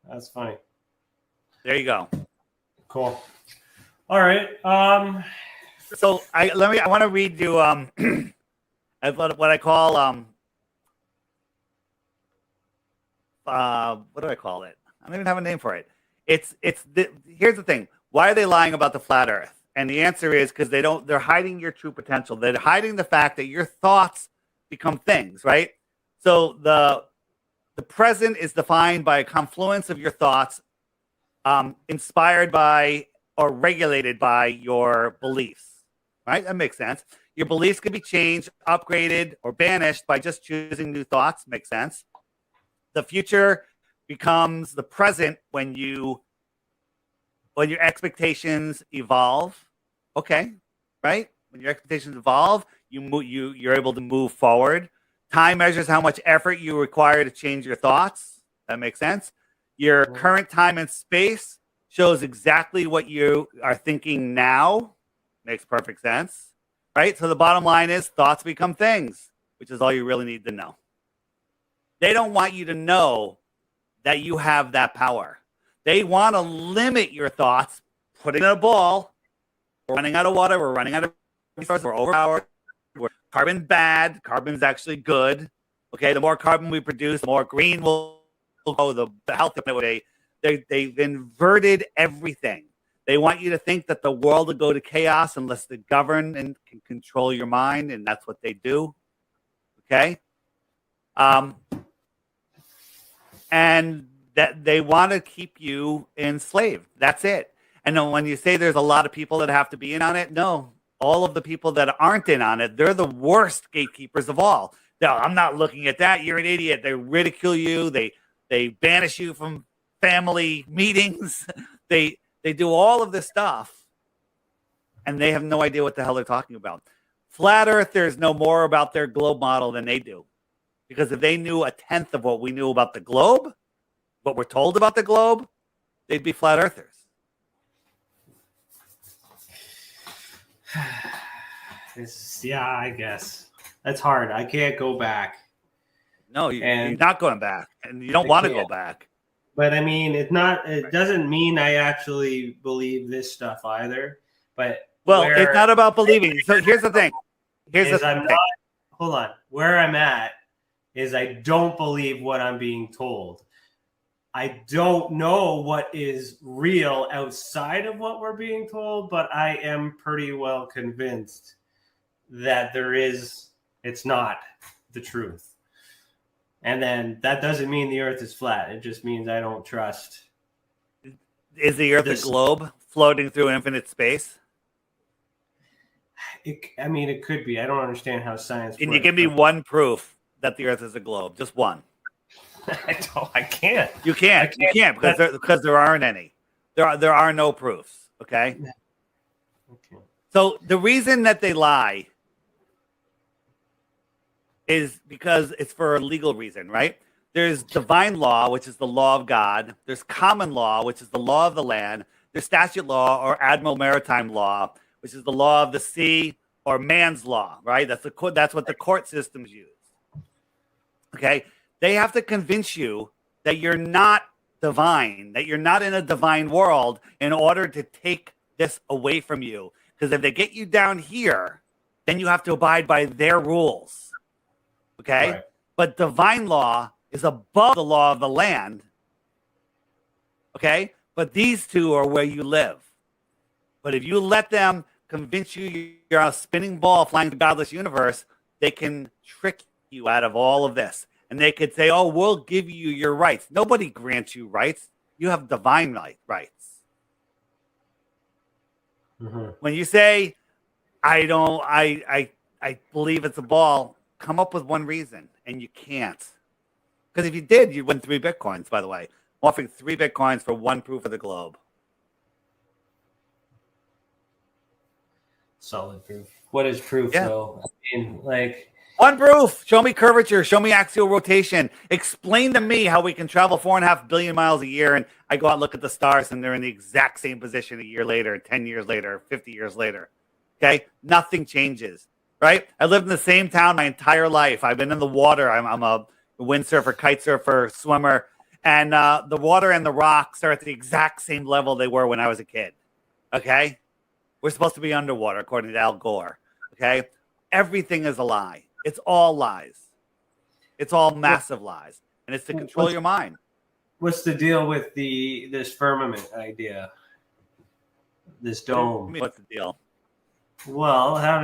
That's funny. There you go. Cool. All right. So I want to read you what I call what do I call it? I don't even have a name for it. Here's the thing. Why are they lying about the flat earth? And the answer is because they're hiding your true potential. They're hiding the fact that your thoughts become things, right? So the present is defined by a confluence of your thoughts, inspired by or regulated by your beliefs, right? That makes sense. Your beliefs can be changed, upgraded, or banished by just choosing new thoughts. Makes sense. The future becomes the present when your expectations evolve. Okay, right? When your expectations evolve, you're able to move forward. Time measures how much effort you require to change your thoughts. That makes sense. Your current time and space shows exactly what you are thinking now. Makes perfect sense, right? So the bottom line is thoughts become things, which is all you really need to know. They don't want you to know that you have that power. They want to limit your thoughts, put it in a ball. We're running out of water. We're running out of resources. We're overpowered. We're carbon bad. Carbon's actually good. Okay, the more carbon we produce, the more green will go. The health of it. They've inverted everything. They want you to think that the world will go to chaos unless they govern and can control your mind, and that's what they do. Okay? And that they want to keep you enslaved. That's it. And then when you say there's a lot of people that have to be in on it, no. All of the people that aren't in on it, they're the worst gatekeepers of all. No, I'm not looking at that. You're an idiot. They ridicule you. They banish you from family meetings. They do all of this stuff, and they have no idea what the hell they're talking about. Flat earthers know more about their globe model than they do. Because if they knew a tenth of what we knew about the globe, what we're told about the globe, they'd be flat earthers. Yeah, I guess. That's hard. I can't go back. No, you're not going back. And you don't want to go back. But I mean, it doesn't mean I actually believe this stuff either. But it's not about believing. So here's the thing. Hold on. Where I'm at is I don't believe what I'm being told. I don't know what is real outside of what we're being told, but I am pretty well convinced that it's not the truth. And then that doesn't mean the earth is flat. It just means I don't trust. Is the earth a globe floating through infinite space? It could be. I don't understand how science Can you give me one proof that the earth is a globe? Just one. I can't. You can't because there aren't any. There are no proofs. Okay. So the reason that they lie is because it's for a legal reason, right? There's divine law, which is the law of God. There's common law, which is the law of the land. There's statute law or admiral maritime law, which is the law of the sea or man's law, right? That's what the court systems use. Okay? They have to convince you that you're not divine, that you're not in a divine world in order to take this away from you. Because if they get you down here, then you have to abide by their rules. Okay? Right. But divine law is above the law of the land. Okay? But these two are where you live. But if you let them convince you you're on a spinning ball flying the godless universe, they can trick you out of all of this. And they could say, oh, we'll give you your rights. Nobody grants you rights. You have divine rights. Mm-hmm. When you say, I believe it's a ball, come up with one reason. And you can't. Because if you did, you'd win 3 Bitcoins, by the way. Offering 3 Bitcoins for 1 proof of the globe. Solid proof. What is proof, though? I mean, like... 1 proof. Show me curvature. Show me axial rotation. Explain to me how we can travel 4.5 billion miles a year, and I go out and look at the stars, and they're in the exact same position a year later, 10 years later, 50 years later. Okay? Nothing changes, right? I lived in the same town my entire life. I've been in the water. I'm a windsurfer, kite surfer, swimmer, and the water and the rocks are at the exact same level they were when I was a kid. Okay? We're supposed to be underwater, according to Al Gore. Okay? Everything is a lie. It's all lies. It's all massive lies. And it's to control your mind. What's the deal with this firmament idea? This dome? What's the deal? Well, how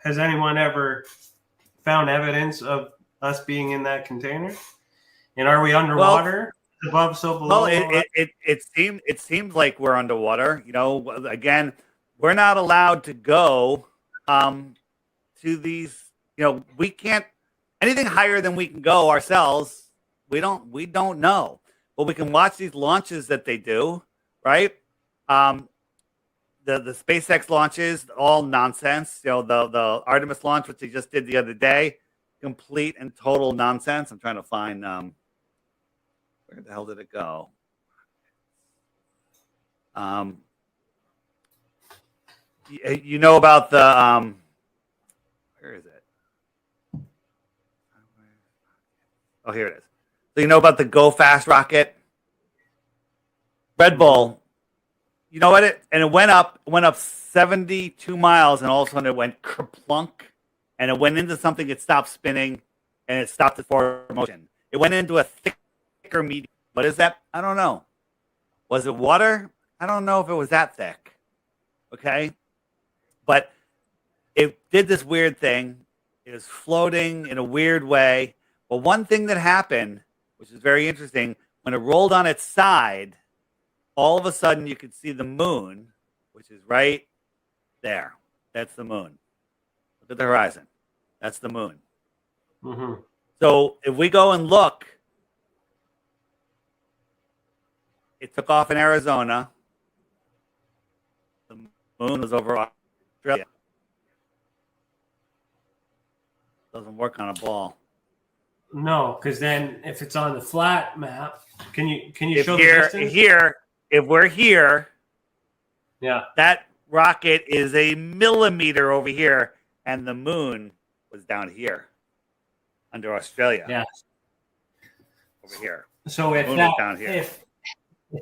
has anyone ever found evidence of us being in that container? And are we underwater? Above, so below? Well, it seems like we're underwater. You know, again, we're not allowed to go to these, you know, we can't anything higher than we can go ourselves. We don't know, but we can watch these launches that they do, right? The SpaceX launches, all nonsense. You know, the Artemis launch, which they just did the other day, complete and total nonsense. I'm trying to find where the hell did it go? You know about the where is it? Oh, here it is. So you know about the Go Fast rocket? Red Bull. You know what? It went up 72 miles, and all of a sudden it went kerplunk, and it went into something. It stopped spinning, and it stopped the forward motion. It went into a thicker medium. What is that? I don't know. Was it water? I don't know if it was that thick. Okay, but it did this weird thing. It was floating in a weird way. But one thing that happened, which is very interesting, when it rolled on its side, all of a sudden you could see the moon, which is right there. That's the moon. Look at the horizon. That's the moon. Mm-hmm. So if we go and look, it took off in Arizona. The moon was over Australia. Doesn't work on a ball. No, because then if it's on the flat map, can you show the distance? Here, if we're here, yeah, that rocket is a millimeter over here, and the moon was down here under Australia. Yeah, over here. So if that, down here.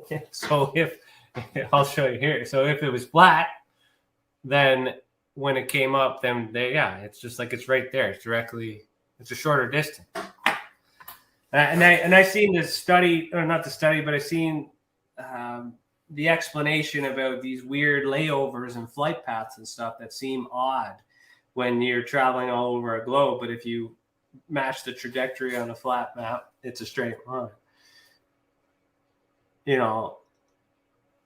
if I'll show you here. So if it was flat, then when it came up, then it's just like it's right there. It's directly. It's a shorter distance. And I seen this study, or not the study, but I seen the explanation about these weird layovers and flight paths and stuff that seem odd when you're traveling all over a globe. But if you match the trajectory on a flat map, it's a straight line. You know,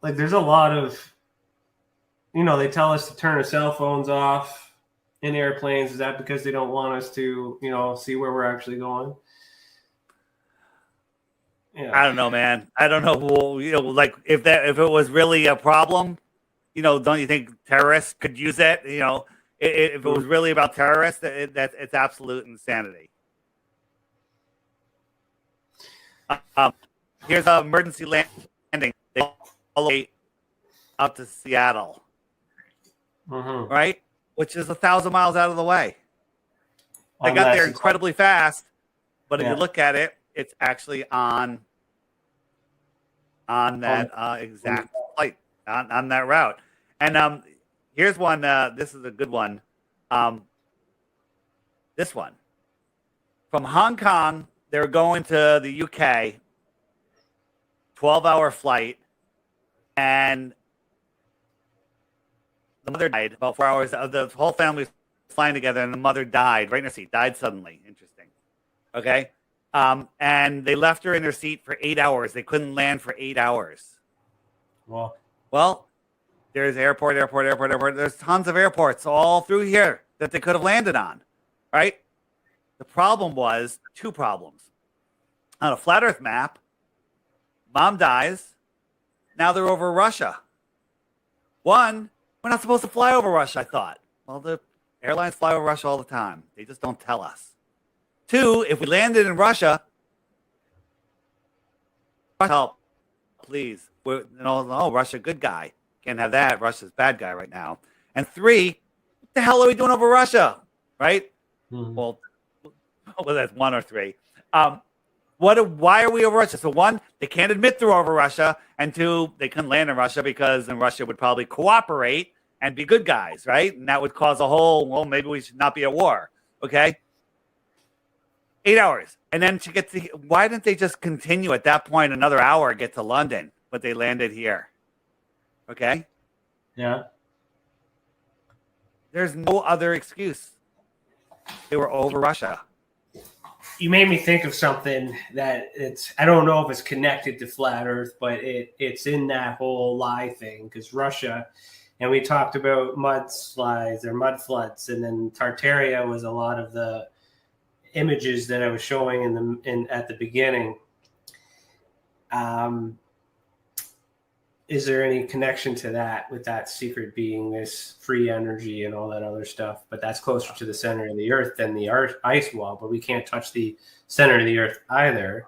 like there's a lot of, you know, they tell us to turn our cell phones off in airplanes. Is that because they don't want us to, you know, see where we're actually going? Yeah. I don't know, man. I don't know. Well, you know, like if it was really a problem, you know, don't you think terrorists could use it? You know, if it was really about terrorists, it's absolute insanity. here's an emergency landing. They all the way out to Seattle, right? Which is 1,000 miles out of the way. They got there incredibly fast, but if you look at it, it's actually on that exact flight, on that route. And here's one. This is a good one. This one. From Hong Kong, they're going to the UK, 12-hour flight, and the mother died about 4 hours. The whole family was flying together, and the mother died right in her seat, died suddenly. Interesting. Okay? And they left her in her seat for 8 hours. They couldn't land for 8 hours. Well, there's airport. There's tons of airports all through here that they could have landed on, right? The problem was two problems. On a flat Earth map, mom dies. Now they're over Russia. One, we're not supposed to fly over Russia, I thought. Well, the airlines fly over Russia all the time. They just don't tell us. Two, if we landed in Russia, help, please. No, Russia, good guy. Can't have that. Russia's bad guy right now. And three, what the hell are we doing over Russia? Right? Well, that's one or three. Why are we over Russia? So one, they can't admit they're over Russia, and two, they couldn't land in Russia because then Russia would probably cooperate and be good guys, right? And that would cause a whole, well, maybe we should not be at war. Okay? 8 hours. And then to get to, why didn't they just continue at that point another hour, get to London, but they landed here? Okay? Yeah. There's no other excuse. They were over Russia. You made me think of something that I don't know if it's connected to flat Earth, but it's in that whole lie thing, because Russia, and we talked about mudslides or mud floods, and then Tartaria was a lot of the images that I was showing at the beginning. Is there any connection to that, with that secret being this free energy and all that other stuff? But that's closer to the center of the Earth than the ice wall, but we can't touch the center of the Earth either.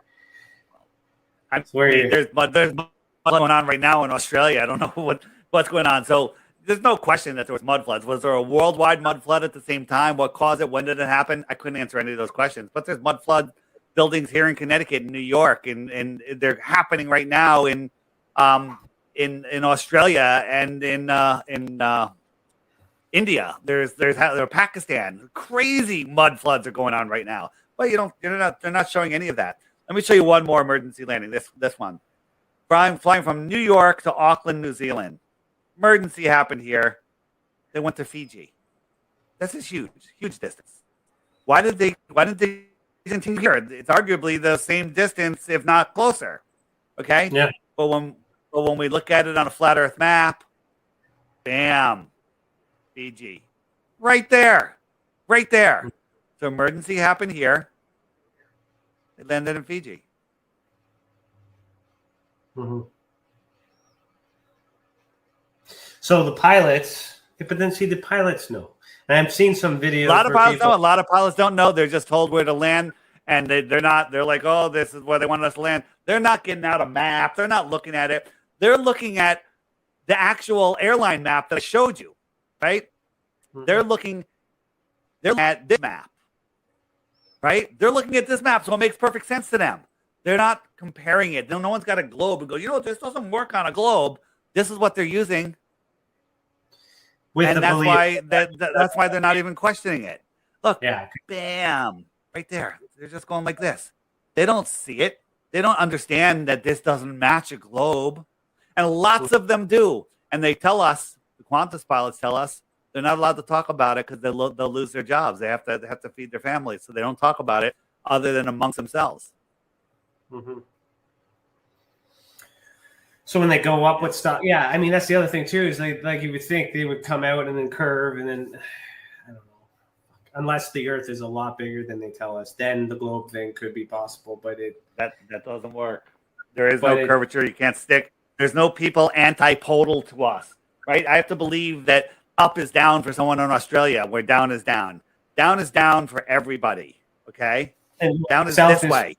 There's mud going on right now in Australia. I don't know what's going on. So there's no question that there was mud floods. Was there a worldwide mud flood at the same time? What caused it? When did it happen? I couldn't answer any of those questions. But there's mud flood buildings here in Connecticut, in New York, and they're happening right now in Australia and in India. There's Pakistan. Crazy mud floods are going on right now. But they're not showing any of that. Let me show you one more emergency landing. This one. Flying from New York to Auckland, New Zealand. Emergency happened here. They went to Fiji. This is huge distance. Why didn't they continue here? It's arguably the same distance, if not closer. Okay? Yeah. But when we look at it on a flat Earth map, bam, Fiji. Right there. So emergency happened here. It landed in Fiji. Mm-hmm. So the pilots, but then see, the pilots know. And I've seen some videos. A lot of pilots know. A lot of pilots don't know. They're just told where to land, and they're not. They're like, oh, this is where they want us to land. They're not getting out a map. They're not looking at it. They're looking at the actual airline map that I showed you, right? Mm-hmm. They're looking at this map, right? They're looking at this map, so it makes perfect sense to them. They're not comparing it. No one's got a globe and go, this doesn't work on a globe. This is what they're using. And that's why they're not even questioning it. Look, bam, right there. They're just going like this. They don't see it. They don't understand that this doesn't match a globe. And lots of them do. And they tell us, the Qantas pilots tell us, they're not allowed to talk about it because they'll lose their jobs. They have to feed their families. So they don't talk about it other than amongst themselves. Mm-hmm. So when they go up with stuff, I mean, that's the other thing too, is like you would think they would come out and then curve, and then I don't know, unless the Earth is a lot bigger than they tell us, then the globe thing could be possible. But that doesn't work. There is no curvature. You can't stick. There's no people antipodal to us, right? I have to believe that up is down for someone in Australia, where down is down. Down is down for everybody. Okay, and down is this way.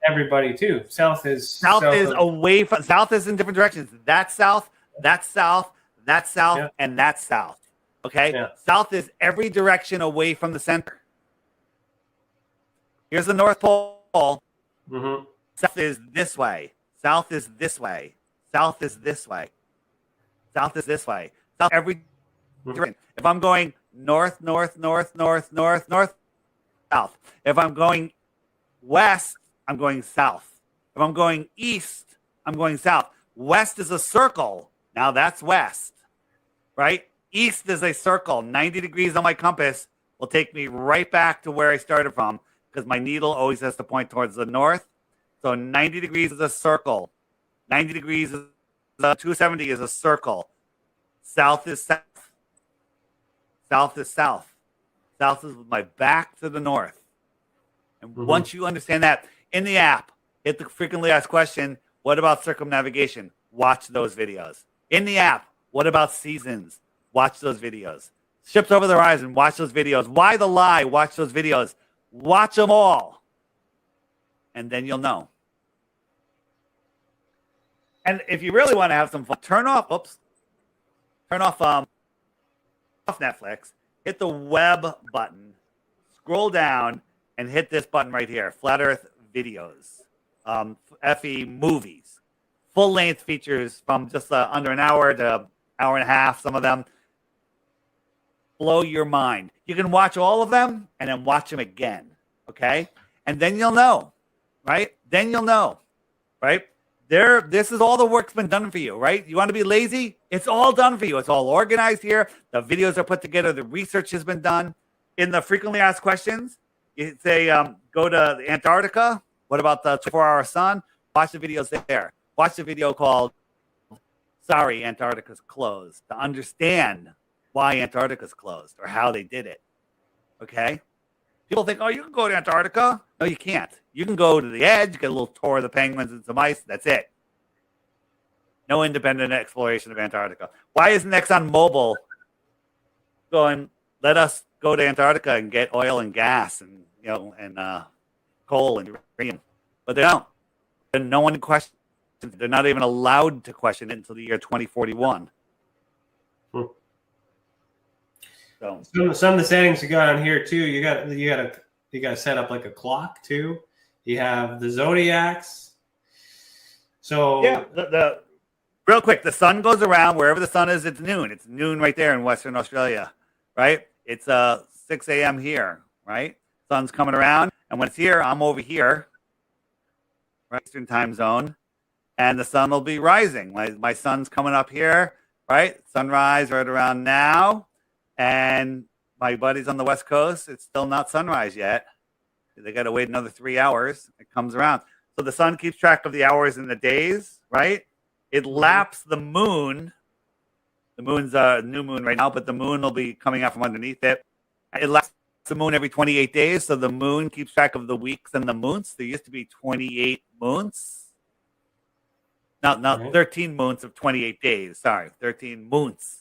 everybody too. South is away from south is in different directions. That's south, that's south, that's south, Yeah. and that's south. Okay, Yeah. south is every direction away from the center. Here's the North Pole. Mm-hmm. South is this way. South is this way. South is this way. South is this way. South every direction. If I'm going north, north, north, north, north, north, south. If I'm going west, I'm going south. If I'm going east, I'm going south. West is a circle. Now that's west, right? East is a circle. 90 degrees on my compass will take me right back to where I started from because my needle always has to point towards the north. So 90 degrees is a circle. 90 degrees is 270 is a circle. South is south. South is south. South is with my back to the north. And once you understand that, in the app, hit the frequently asked question, what about circumnavigation? Watch those videos. In the app, what about seasons? Watch those videos. Ships over the horizon, watch those videos. Why the lie? Watch those videos. Watch them all. And then you'll know. And if you really want to have some fun, turn off Netflix, hit the web button, scroll down, and hit this button right here, Flat Earth Videos, FE Movies. Full-length features from just under an hour to hour and a half, some of them. Blow your mind. You can watch all of them and then watch them again, okay? And then you'll know, right? Then you'll know, right? This is all the work's been done for you, right? You want to be lazy? It's all done for you. It's all organized here. The videos are put together. The research has been done. In the frequently asked questions, you say, go to Antarctica. What about the 24-hour sun? Watch the videos there. Watch the video called Sorry, Antarctica's Closed to understand why Antarctica's closed or how they did it. Okay? People think, oh, you can go to Antarctica. No, you can't. You can go to the edge, get a little tour of the penguins and some ice. That's it. No independent exploration of Antarctica. Why isn't ExxonMobil going, let us go to Antarctica and get oil and gas and, coal and uranium? But they don't. And no one questions. They're not even allowed to question it until the year 2041. So some of the settings you got on here too. You got to set up like a clock too. You have the zodiacs. So yeah, the real quick, the sun goes around wherever the sun is. It's noon. It's noon right there in Western Australia, right? It's 6 a.m. here, right? Sun's coming around, and when it's here, I'm over here, right? Eastern time zone, and the sun will be rising. My sun's coming up here, right? Sunrise right around now. And my buddies on the West Coast, it's still not sunrise yet. They got to wait another 3 hours. It comes around. So the sun keeps track of the hours and the days, right? It laps the moon. The moon's a new moon right now, but the moon will be coming out from underneath it. It laps the moon every 28 days. So the moon keeps track of the weeks and the months. There used to be 28 months. Not 13 months of 28 days. Sorry, 13 months,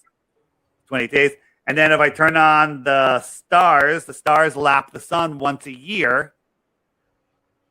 28 days. And then if I turn on the stars lap the sun once a year.